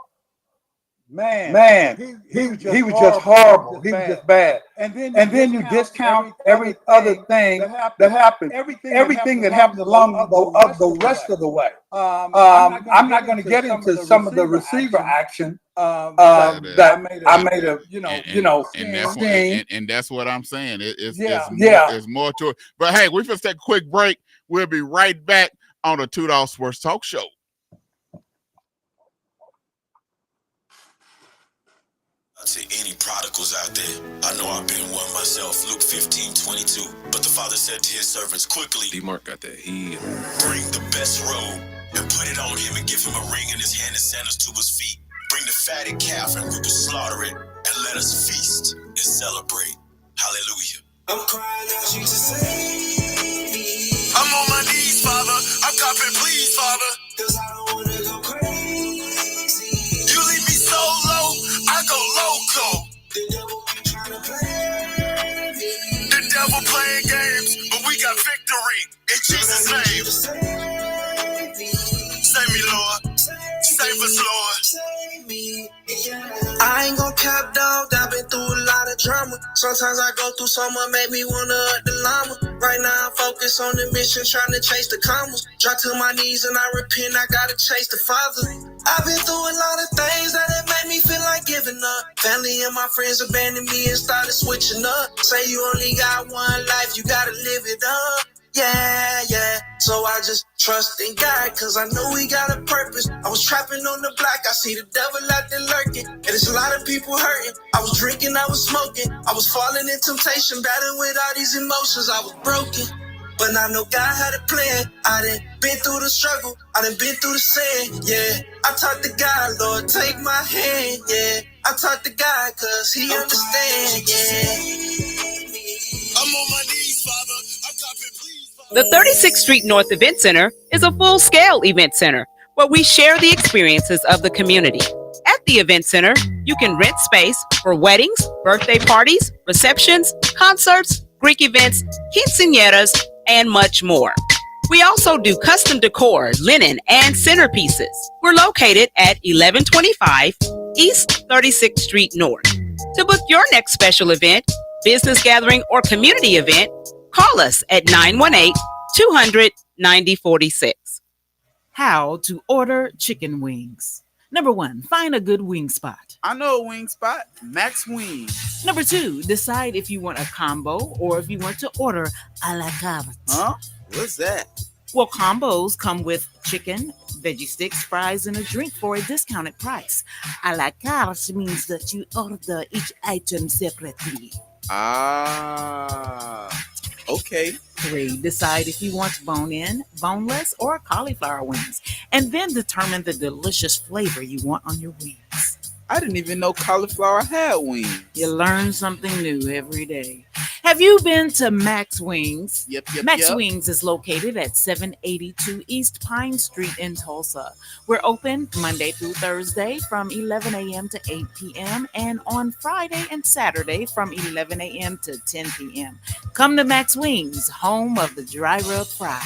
Man, he was just horrible. He was just bad. And then you discount every other thing that happened. Everything that happened along the rest of the way. I'm not going to get into some of the receiver action that I made a scheme. And that's what I'm saying. It's more to it. But hey, we're going to take a quick break. We'll be right back on the 2Dawgs Sports Talk Show. To any prodigals out there, I know I've been one myself. Luke 15:22. But the Father said to his servants, quickly, D-Mark got that. Bring the best robe and put it on him, and give him a ring in his hand and sandals to his feet. Bring the fatted calf, and we will slaughter it, and let us feast and celebrate. Hallelujah. I'm crying out, Jesus, save me. I'm on my knees, Father. I'm copping, please, Father. Cause I don't want to go crazy. You leave me so low, I go loco. The devil be trying to play me. The devil playing games, but we got victory in Jesus' name. Save me, Lord. Save us, Lord. Save me. I ain't gon' cap, dog. I've been through a lot of drama. Sometimes I go through someone make me wanna up the llama. Right now I'm focused on the mission, trying to chase the commas. Drop to my knees and I repent, I gotta chase the Father. I've been through a lot of things that have made me feel like giving up. Family and my friends abandoned me and started switching up. Say you only got one life, you gotta live it up. Yeah. So I just trust in God, cause I know he got a purpose. I was trapping on the block, I see the devil out there lurking. And there's a lot of people hurting. I was drinking, I was smoking. I was falling in temptation, battling with all these emotions. I was broken. But I know God had a plan. I done been through the struggle. I done been through the sin, yeah. I talk to God, Lord, take my hand, yeah. I talk to God, cause he understand, yeah. I'm on my knees, Father. I'm talking, please, Father. The 36th Street North Event Center is a full-scale event center where we share the experiences of the community. At the event center, you can rent space for weddings, birthday parties, receptions, concerts, Greek events, quinceañeras, and much more. We also do custom decor, linen, and centerpieces. We're located at 1125 East 36th Street North. To book your next special event, business gathering, or community event, call us at 918-200-9046. How to order chicken wings. Number 1, find a good wing spot. I know a wing spot, Max Wings. Number 2, decide if you want a combo or if you want to order a la carte. Huh? What's that? Well, combos come with chicken, veggie sticks, fries, and a drink for a discounted price. A la carte means that you order each item separately. Okay. 3, decide if you want bone-in, boneless, or cauliflower wings, and then determine the delicious flavor you want on your wings. I didn't even know cauliflower had wings. You learn something new every day. Have you been to Max Wings? Yep. Max Wings is located at 782 East Pine Street in Tulsa. We're open Monday through Thursday from 11 a.m. to 8 p.m. and on Friday and Saturday from 11 a.m. to 10 p.m. Come to Max Wings, home of the dry rub fries.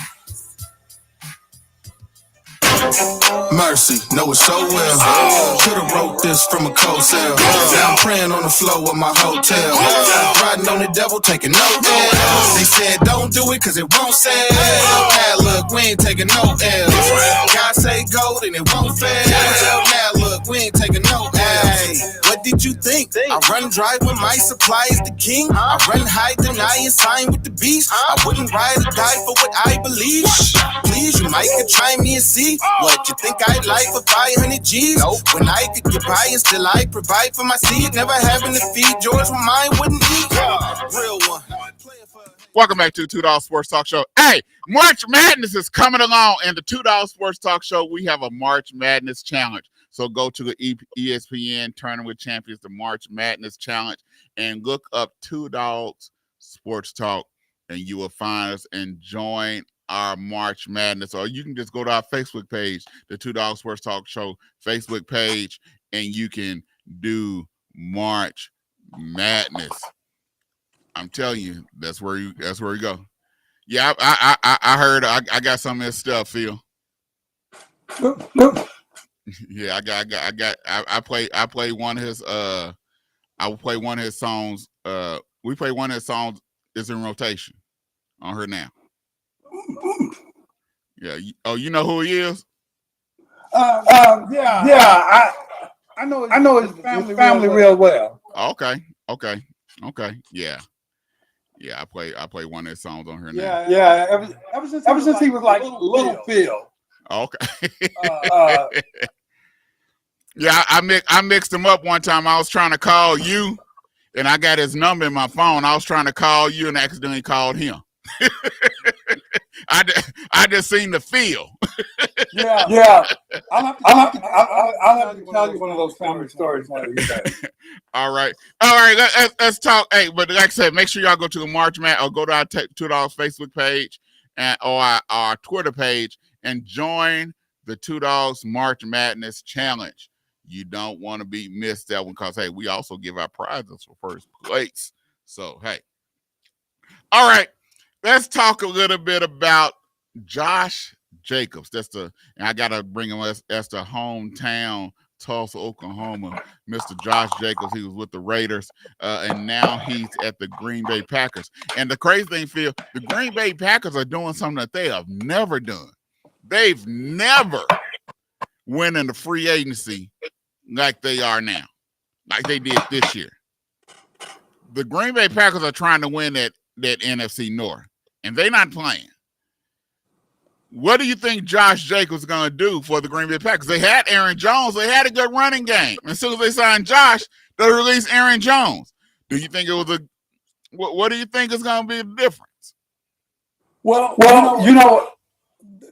Mercy, know it so well. Could've wrote this from a cold cell. Now I'm praying on the floor of my hotel. Riding on the devil, taking no L's. They said don't do it cause it won't sell. Now look, we ain't taking no L's. God say go, then it won't fail. Now look, we ain't taking no L's. What did you think? I run dry when my supply is the king. I run high, deny and sign with the beast. I wouldn't ride or die for what I believe. Please, you might could try me and see. What you think I'd like for 500 G's? Nope. When I could get by and still I provide for my seed. Never having to feed George when mine wouldn't eat. Real one. Welcome back to the 2Dawgs Sports Talk Show. Hey, March Madness is coming along, and the 2Dawgs Sports Talk Show, we have a March Madness Challenge. So go to the ESPN Tournament with Champions, the March Madness Challenge, and look up 2Dawgs Sports Talk, and you will find us and join our March Madness. Or you can just go to our Facebook page, the 2Dawgs Sports Talk Show Facebook page, and you can do March Madness. I'm telling you, that's where you go. Yeah, I heard I got some of this stuff, Phil. Yeah, I play one of his I will play one of his songs. We play one of his songs is in rotation on her now. Yeah. You know who he is? Yeah. I know his family real well. Okay. Yeah. I play one of his songs on her now. Yeah. Ever since he was like Little Phil. Okay. Yeah, I mixed him up one time. I was trying to call you, and I got his number in my phone. I was trying to call you and accidentally called him. I just seen the feel. Yeah. I'll have to tell you one of those family stories one of these days. All right. Let's talk. Hey, but like I said, make sure y'all go to the March Madness or go to our 2Dawgs Facebook page or our Twitter page and join the 2Dawgs March Madness Challenge. You don't want to miss that one because, hey, we also give our prizes for first place. So, hey. All right. Let's talk a little bit about Josh Jacobs. And I got to bring him as the hometown Tulsa, Oklahoma, Mr. Josh Jacobs. He was with the Raiders, and now he's at the Green Bay Packers. And the crazy thing, Phil, the Green Bay Packers are doing something that they have never done. They've never went into free agency like they are now, like they did this year. The Green Bay Packers are trying to win that NFC North, and they're not playing. What do you think Josh Jacobs is going to do for the Green Bay Packers? They had Aaron Jones. They had a good running game. As soon as they signed Josh, they released Aaron Jones. Do you think it was what do you think is going to be the difference? Well,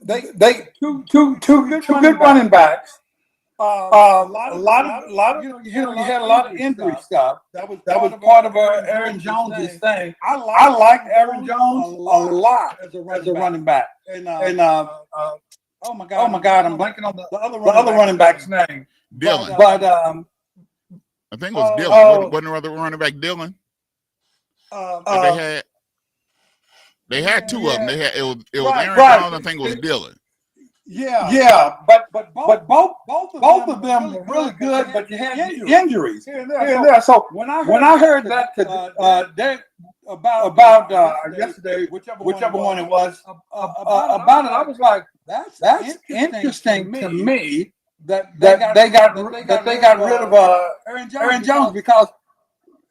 they two good running backs. A lot of you had a lot of injury stuff. That was part of Aaron Jones' thing. I like Aaron Jones a lot as a running back. And oh my God, I'm blanking on the other running back's name. Dylan. But I think it was Dylan. Wasn't the other running back Dylan? They had two of them. It was Aaron Jones. I think it was Dylan. Yeah, but both of them were really good, but you had injuries here and there. So when I heard that about yesterday, whichever one it was, about it, I was like, that's interesting to me that they got rid of Aaron Jones because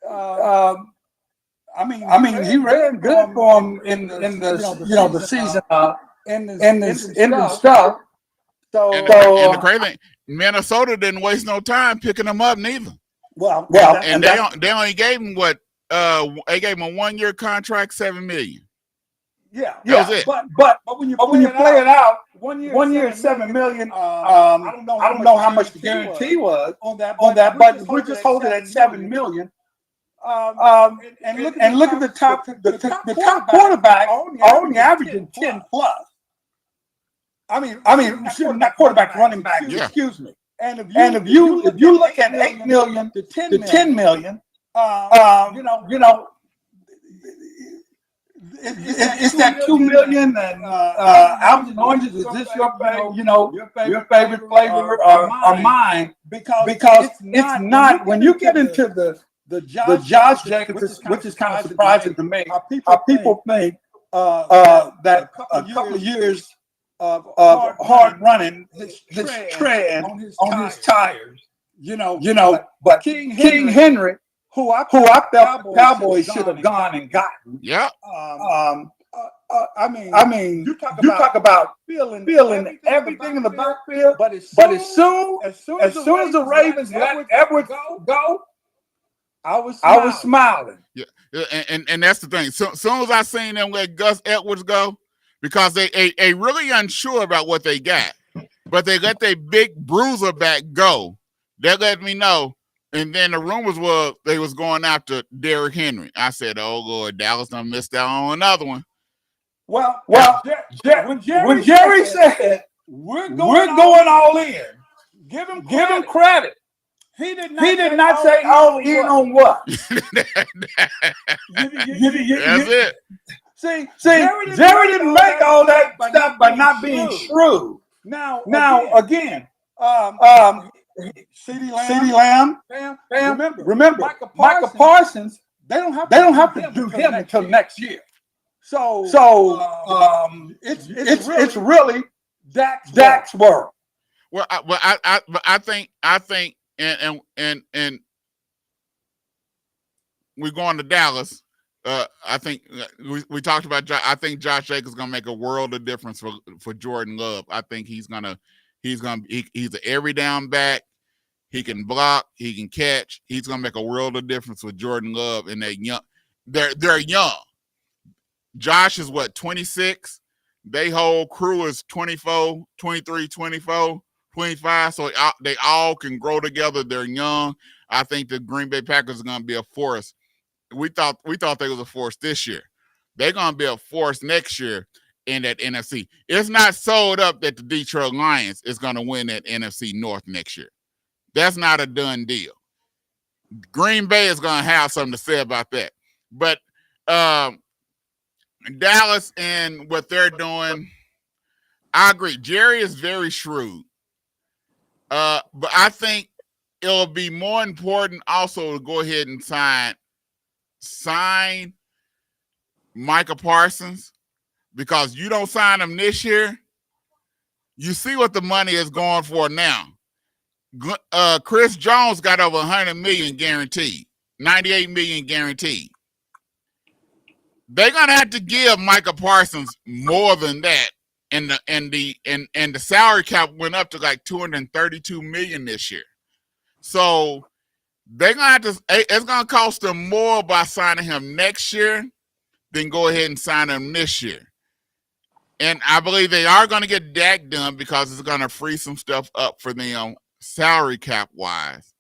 I mean he ran good for him in the season. And the stuff. And the crazy thing, Minnesota didn't waste no time picking him up neither. Well, and they only gave him what? They gave him a 1-year contract, $7 million. Yeah, that was it. But when you play it out, 1 year, $7 million. I don't know how much the guarantee was on that, but we just hold it at $7 million. And look at the top quarterback only averaging 10 plus. I mean, not quarterback, running back. Yeah. Excuse me. And if you look at $8 million to $10 million, it's that $2 million. And apples and oranges. Is this your favorite flavor or mine? Because it's not when you get into the Josh Jacobs, which is kind of surprising to me. How people think that a couple of years of hard running, his tread on his tires, but King Henry, who I felt Cowboys should have gone and gotten. Yeah. I mean, you talk about feeling everything in the backfield, but as soon as the Ravens let Edwards go, I was smiling. Yeah, and that's the thing. So soon as I seen them let Gus Edwards go, because they really unsure about what they got, but they let their big bruiser back go. They let me know, and then the rumors were they was going after Derrick Henry. I said, "Oh Lord, Dallas done missed out on another one." Well, when Jerry said we're going all in, give him credit. He did not say all in on what. That's it. See, Jerry didn't make all that stuff by not being shrewd. Now again, CeeDee Lamb, remember, Micah Parsons, they don't have to do him until next year. So it's really Dak's work. Well, I think, and we're going to Dallas. I think we talked about. I think Josh Jacobs is gonna make a world of difference for Jordan Love. I think he's an every down back. He can block. He can catch. He's gonna make a world of difference with Jordan Love. And they're young. Josh is 26. They whole crew is 24, 23, 24, 25. So they all can grow together. They're young. I think the Green Bay Packers are gonna be a force. We thought they was a force this year. They're gonna be a force next year in that NFC. It's not sold up that the Detroit Lions is gonna win that NFC North next year. That's not a done deal. Green Bay is gonna have something to say about that. But Dallas and what they're doing, I agree. Jerry is very shrewd. But I think it'll be more important also to go ahead and sign Micah Parsons, because you don't sign him this year, you see what the money is going for now. Chris Jones got over $100 million guaranteed, $98 million guaranteed. They're gonna have to give Micah Parsons more than that and the salary cap went up to like $232 million this year. So they're gonna have to. It's gonna cost them more by signing him next year than go ahead and sign him this year. And I believe they are going to get Dak done because it's going to free some stuff up for them salary cap wise.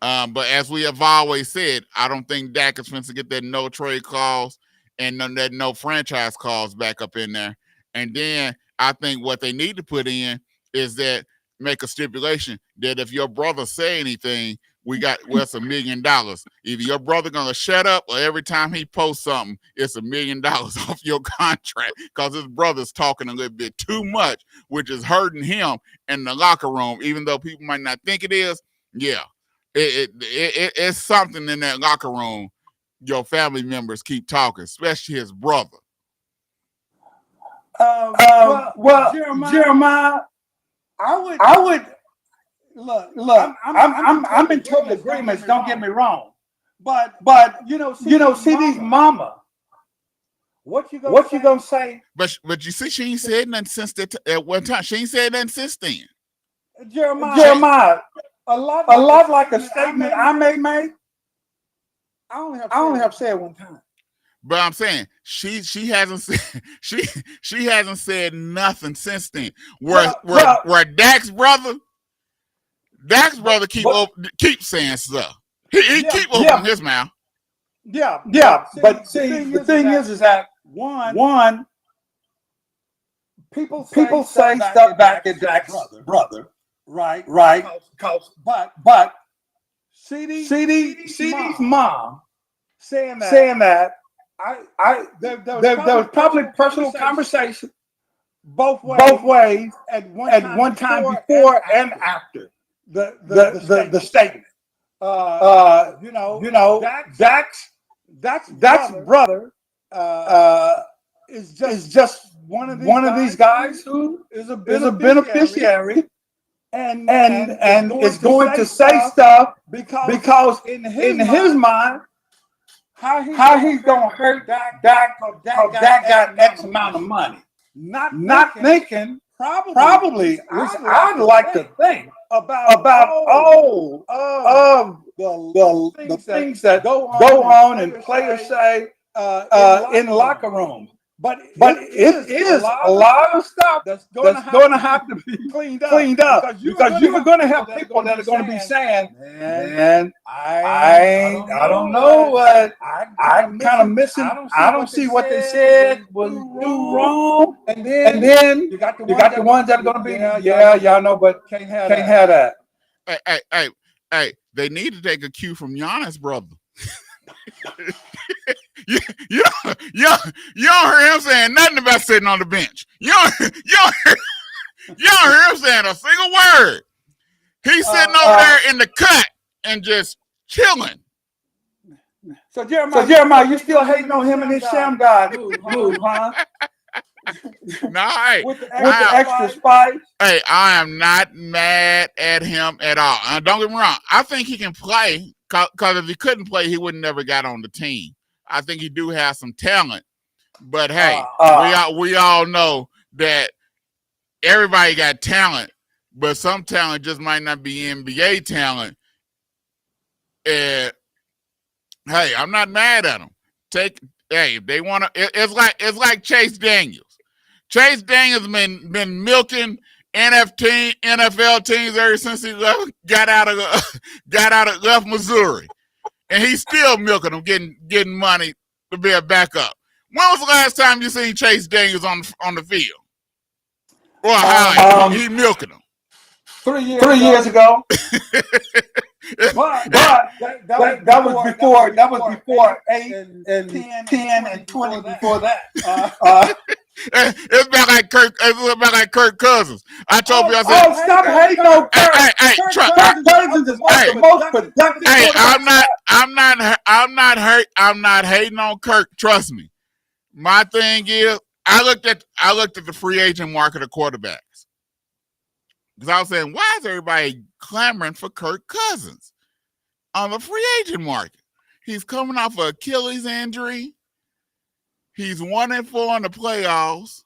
But as we have always said, I don't think Dak is going to get that no trade clause and that no franchise clause back up in there. And then I think what they need to put in is that make a stipulation that if your brother say anything, it's $1 million. Either your brother gonna shut up, or every time he posts something, it's $1 million off your contract because his brother's talking a little bit too much, which is hurting him in the locker room. Even though people might not think it is, yeah, it's something in that locker room. Your family members keep talking, especially his brother. Jeremiah, I would. Look. I'm in total agreement. Don't get me wrong, but CD's mama. What you gonna say? But you see, she ain't said nothing since that at one time. She ain't said nothing since then. Jeremiah, a lot like a statement I may make. I only have said one time. But I'm saying she hasn't said she hasn't said nothing since then. Where Dak's brother keep saying stuff. He keep opening his mouth. Yeah. But see, the thing is that one people say stuff back at Dak's brother, right? But CD's mom saying that there was probably personal conversation both ways at one time before and after the statement. Dak's brother is just one of these guys who is a beneficiary and is going to say stuff because in his mind, how he's gonna hurt Dak Dak got X amount of money. Not thinking probably I'd like to think about all of the things that go on and players say in locker rooms. But it is a lot of stuff that's going to have to be cleaned up because you're going to have people that are going to be saying, "Man, I don't know what I kind of missing. I don't see what they said was do wrong." And then you got the ones that are going to be, y'all know, but can't have that. Hey, they need to take a cue from Giannis' brother. You don't hear him saying nothing about sitting on the bench. You don't hear him saying a single word. He's sitting over there in the cut and just chilling. So Jeremiah, you still hating on him and his sham god move, huh? No, hey, with the extra spice. Hey, I am not mad at him at all. Don't get me wrong. I think he can play because if he couldn't play, he would never got on the team. I think he do have some talent, but hey, we all know that everybody got talent, but some talent just might not be NBA talent. And hey, I'm not mad at them. If they want to, it's like Chase Daniels. Chase Daniels been milking NFL teams ever since he got out of left Missouri. And he's still milking them, getting money to be a backup. When was the last time you seen Chase Daniels on the field? Or he milking them? 3 years ago. but that was before 8 and 10 and 20 before that. It's about like Kirk Cousins. I told you. I said, stop hating on Kirk. Kirk Cousins is the most productive. Hey, I'm not hating on Kirk. Trust me. My thing is, I looked at the free agent market of quarterbacks because I was saying, why is everybody clamoring for Kirk Cousins on the free agent market? He's coming off an Achilles injury. He's 1-4 in the playoffs.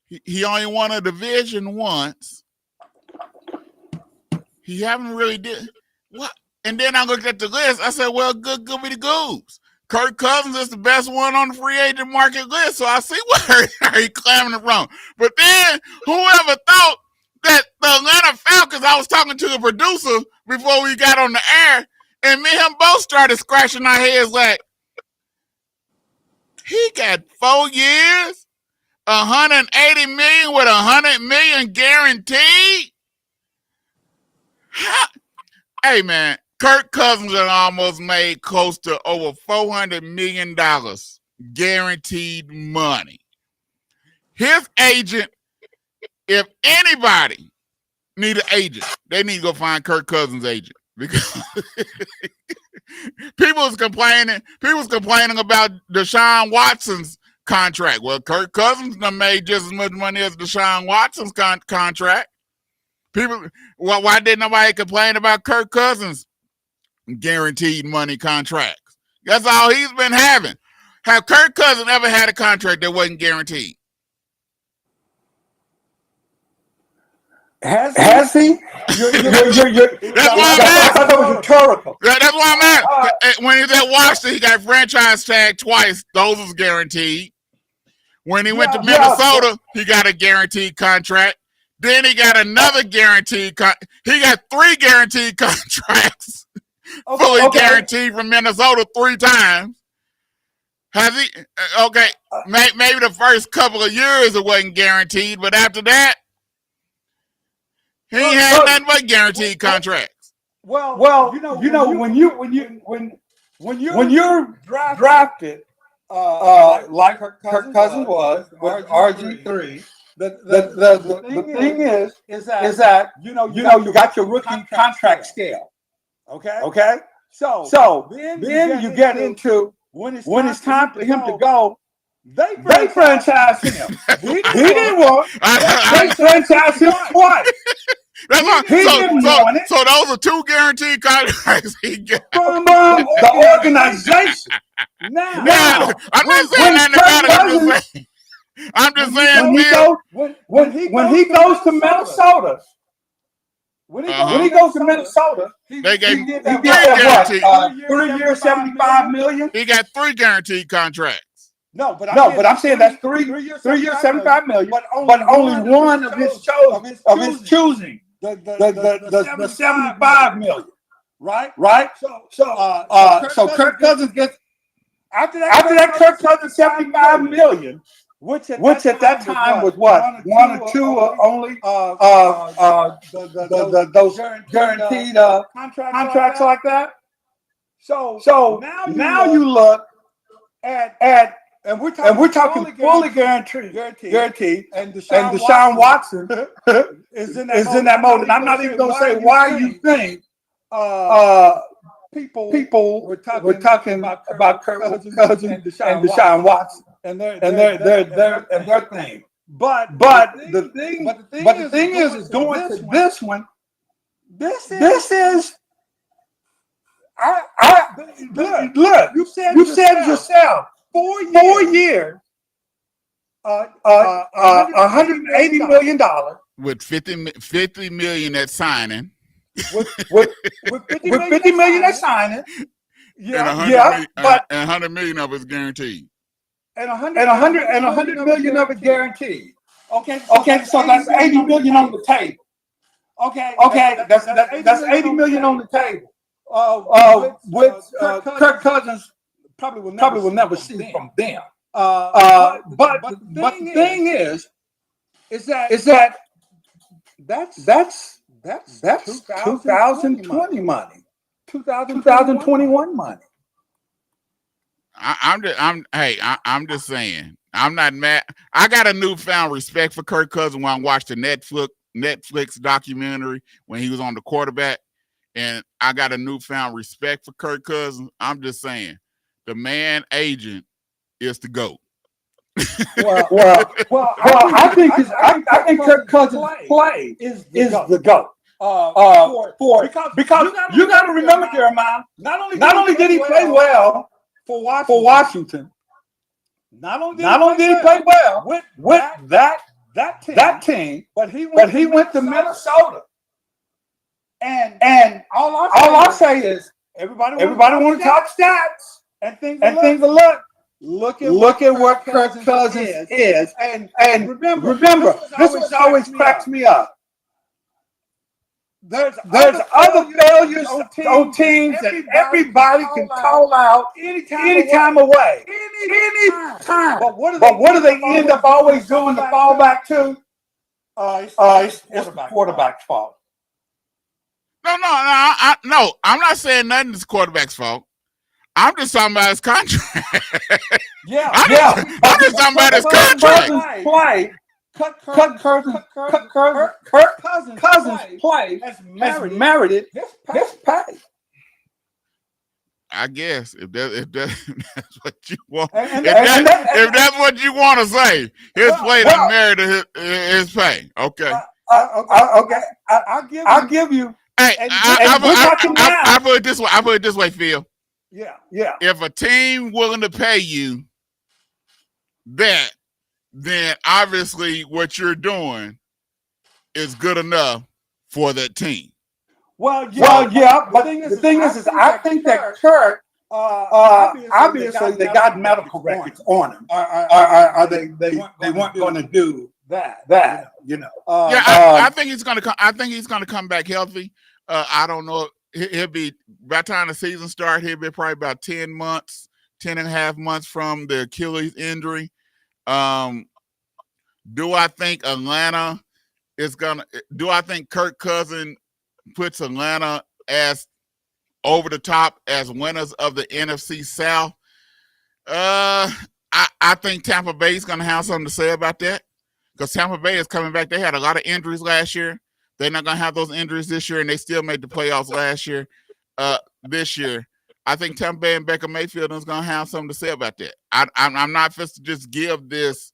He only won a division once. He haven't really did what. And then I looked at the list. I said, well, good be the goose. Kirk Cousins is the best one on the free agent market list. So I see where he clamming it from. But then whoever thought that the Atlanta Falcons, I was talking to the producer before we got on the air, and me and him both started scratching our heads like, he got 4 years, $180 million with $100 million guaranteed. Hey man, Kirk Cousins had almost made close to over $400 million guaranteed money. His agent, if anybody need an agent, they need to go find Kirk Cousins' agent because people was complaining about Deshaun Watson's contract. Well, Kirk Cousins done made just as much money as Deshaun Watson's contract. People, why didn't nobody complain about Kirk Cousins' guaranteed money contracts? That's all he's been having. Have Kirk Cousins ever had a contract that wasn't guaranteed? Has he? That's why I'm asking. That was rhetorical. That's why I'm asking. When he was at Washington, he got franchise tagged twice. Those was guaranteed. When he went to Minnesota, he got a guaranteed contract. Then he got another guaranteed. He got 3 guaranteed contracts, fully guaranteed from Minnesota 3 times. Has he? Okay, maybe the first couple of years it wasn't guaranteed, but after that, he ain't had nothing but guaranteed contracts. Well, you know when you're drafted, like Kirk Cousins was with RG3. The thing is that you got your rookie contract scale. Okay. So then you get into when it's time for him to go. They franchised him. He didn't want. They franchised him twice. So those are 2 guaranteed contracts he got from the organization. Now I'm not saying that. I'm just saying when he goes to Minnesota, when he goes to Minnesota, they gave him 3 guaranteed. 3 years, $75 million. He got 3 guaranteed contracts. But I'm saying that's 3 years, $75 million. But only one of his choosing. The $75 million. Right. So Kirk Cousins gets after that Kirk Cousins $75 million. Which at that time was what? 1 or 2 only those guaranteed contracts like that. So now you look at and we're talking fully guaranteed. And Deshaun Watson is in that mode. And I'm not even going to say why you think people were talking about Kirk Cousins and Deshaun Watson. And their thing. But the thing is going to this one. This is look. You said yourself 4 years. $180 million with $50 million at signing. With $50 million at signing. But $100 million of it's guaranteed. And $100 million of it guaranteed. Okay, so that's $80 million on the table. Okay, that's $80 million on the table. With Kirk Cousins probably will never see from them. But the thing is that that's 2020 money, 2021 money. I'm just saying. I'm not mad. I got a newfound respect for Kirk Cousins when I watched the Netflix documentary when he was on the quarterback, and I got a newfound respect for Kirk Cousins. I'm just saying, the man agent is the GOAT. Well, I think Kirk Cousins' play is the GOAT. Because you got to remember, Jeremiah. Not only did he play well for Washington. Not only did he play well with that that team, but he went to Minnesota. And all I say is everybody want to talk stats and things of look at what Kirk Cousins is. And remember, this always cracks me up. There's other failures on teams that everybody can call out anytime away. Anytime. But what do they end up always doing to fall back to? It's the quarterback's fault. No. I'm not saying nothing is the quarterback's fault. I'm just talking about his contract. I'm just talking about his contract. Kirk Cousins play has merited his pay. I guess if that's what you want, if that's what you want to say, his play has merited his pay. Okay. Okay. I'll give you. Hey, I put it this way. I put it this way, Phil. Yeah. If a team willing to pay you that, then obviously what you're doing is good enough for that team. Well, yeah. But the thing is, I think that Kirk, obviously they got medical records on him. They weren't going to do that. You know. I think he's going to come. I think he's going to come back healthy. I don't know. He'll be by the time the season starts. He'll be probably about 10 and a half months from the Achilles injury. Do I think Atlanta is gonna? Do I think Kirk Cousins puts Atlanta as over the top as winners of the NFC South? I think Tampa Bay is gonna have something to say about that because Tampa Bay is coming back. They had a lot of injuries last year. They're not gonna have those injuries this year, and they still made the playoffs last year. This year, I think Tampa Bay and Baker Mayfield is gonna have something to say about that. I'm not supposed to just give this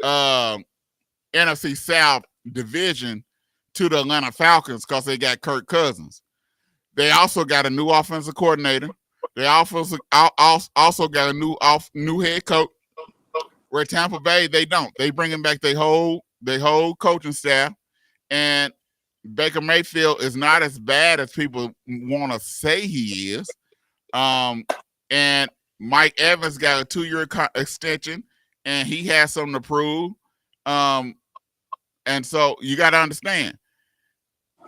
NFC South division to the Atlanta Falcons because they got Kirk Cousins. They also got a new offensive coordinator. They also got a new head coach. Where Tampa Bay, they don't. They bringing back their whole coaching staff, and Baker Mayfield is not as bad as people want to say he is. And Mike Evans got a 2-year extension, and he has something to prove. And so you got to understand,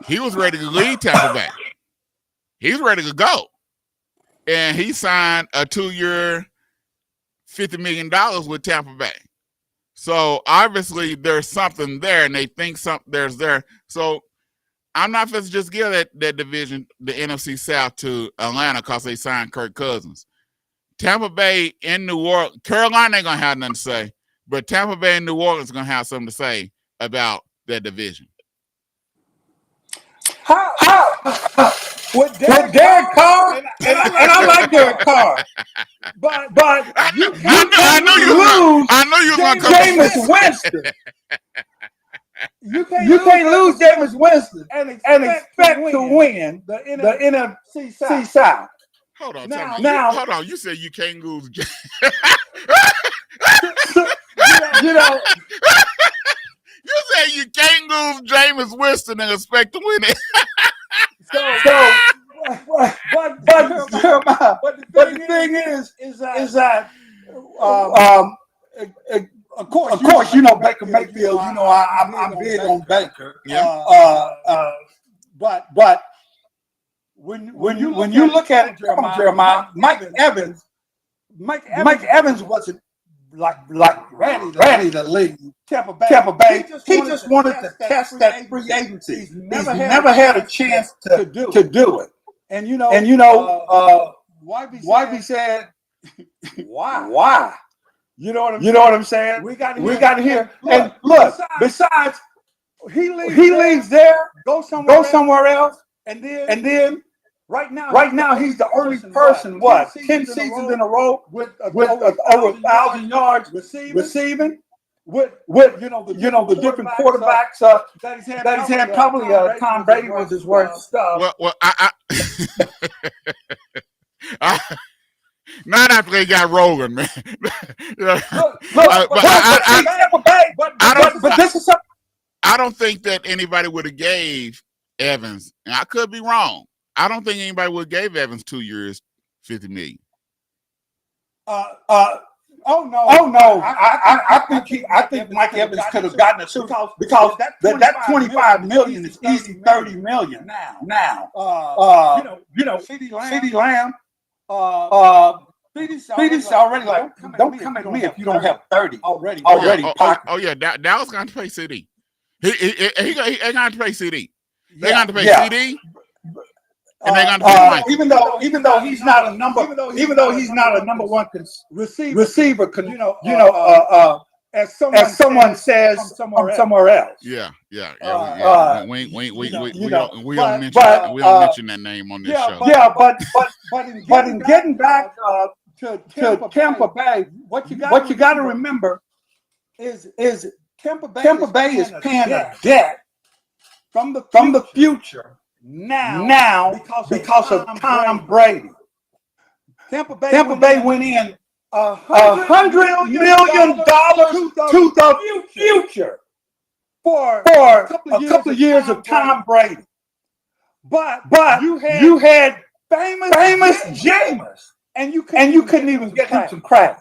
he was ready to leave Tampa Bay. He's ready to go. And he signed a 2-year, $50 million with Tampa Bay. So obviously there's something there, and they think there's there. So I'm not supposed to just give that division, the NFC South, to Atlanta because they signed Kirk Cousins. Tampa Bay in New Orleans, Carolina ain't going to have nothing to say, but Tampa Bay and New Orleans are going to have something to say about that division. How? With Derek Carr, and I like Derek Carr, but I know you were going to come Jameis Winston. You can't lose Jameis Winston and expect to win the NFC South. Hold on, hold on. You said you can't lose. You know. You say you can't lose Jameis Winston and expect to win it. But the thing is that of course, you know Baker Mayfield. You know I'm big on Baker. Yeah. But when you look at it, Jeremiah, Mike Evans wasn't like ready to leave Tampa Bay. He just wanted to test that free agency. He's never had a chance to do it. And you know, Wybie said, why? You know what I'm saying? We got to hear. And look, besides, he leaves there, go somewhere else, and then. Right now, he's the only person. 10 seasons in a row with over 1,000 yards receiving. With the different quarterbacks that he's had. Probably Tom Brady was his worst stuff. Well, not after they got Rogan, man. But But this is something. I don't think that anybody would have gave Evans, and I could be wrong. I don't think anybody would have gave Evans 2 years, $50 million. Oh no! I think Mike Evans could have gotten it because that $25 million is easy $30 million now. CeeDee Lamb. BD's already like, don't come at me if you don't have 30 already. Oh yeah, Dallas got to pay CD. He got to pay CD. They got to pay CD. And they got to pay Mike. Even though he's not a number one receiver, as someone says somewhere else. Yeah. We don't mention that name on this show. Yeah, but in getting back to Tampa Bay, what you got to remember is Tampa Bay is paying a debt from the future now because of Tom Brady. Tampa Bay went in $100 million to the future for a couple of years of Tom Brady. But you had famous Jameis, and you couldn't even get him some credit.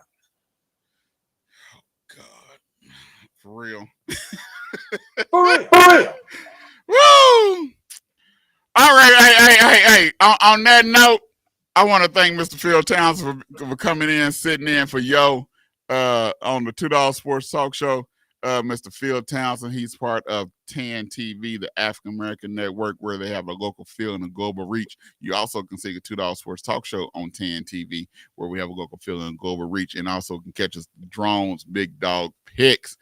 Oh God, for real. For real. Woo! All right, hey. On that note, I want to thank Mr. Phil Townsend for coming in, sitting in for Yo on the 2Dawgs Sports Talk Show. Mr. Phil Townsend, he's part of TAN TV, the African American network, where they have a local feel and a global reach. You also can see the 2Dawgs Sports Talk Show on TAN TV, where we have a local feel and a global reach, and also can catch us Drones Big Dog Picks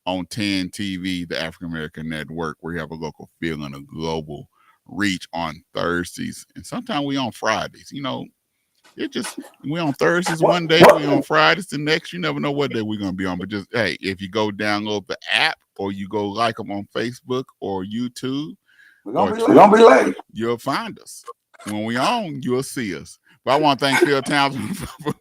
on TAN TV, the African American network, where we have a local feel and a global reach on Thursdays, and sometimes we on Fridays. We on Thursdays one day, we on Fridays the next. You never know what day we're gonna be on. But just if you go download the app or you go like them on Facebook or YouTube, we're gonna be late. You'll find us when we on. You'll see us. But I want to thank Phil Townsend for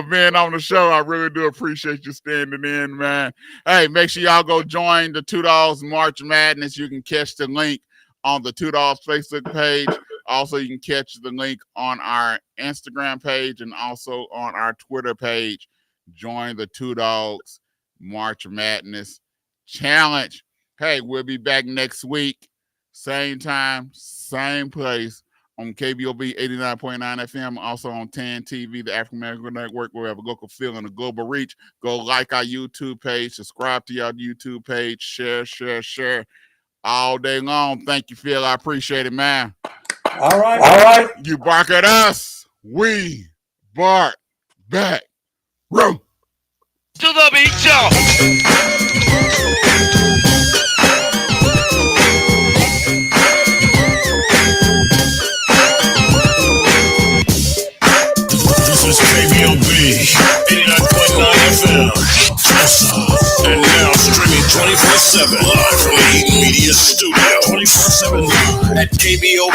being on the show. I really do appreciate you standing in, man. Hey, make sure y'all go join the 2Dawgs March Madness. You can catch the link on the 2Dawgs Facebook page. Also, you can catch the link on our Instagram page and also on our Twitter page. Join the 2Dawgs March Madness Challenge. Hey, we'll be back next week. Same time, same place on KBOB 89.9 FM, also on TAN TV, the African American Network, where we have a local feel and a global reach. Go like our YouTube page, subscribe to our YouTube page, share all day long. Thank you, Phil. I appreciate it, man. All right. You bark at us, we bark back. Room. To the beat, y'all. This is KBOB 89.9 FM, Tulsa, and now streaming 24/7 live from the Heat Media Studio, 24/7 at KBOB.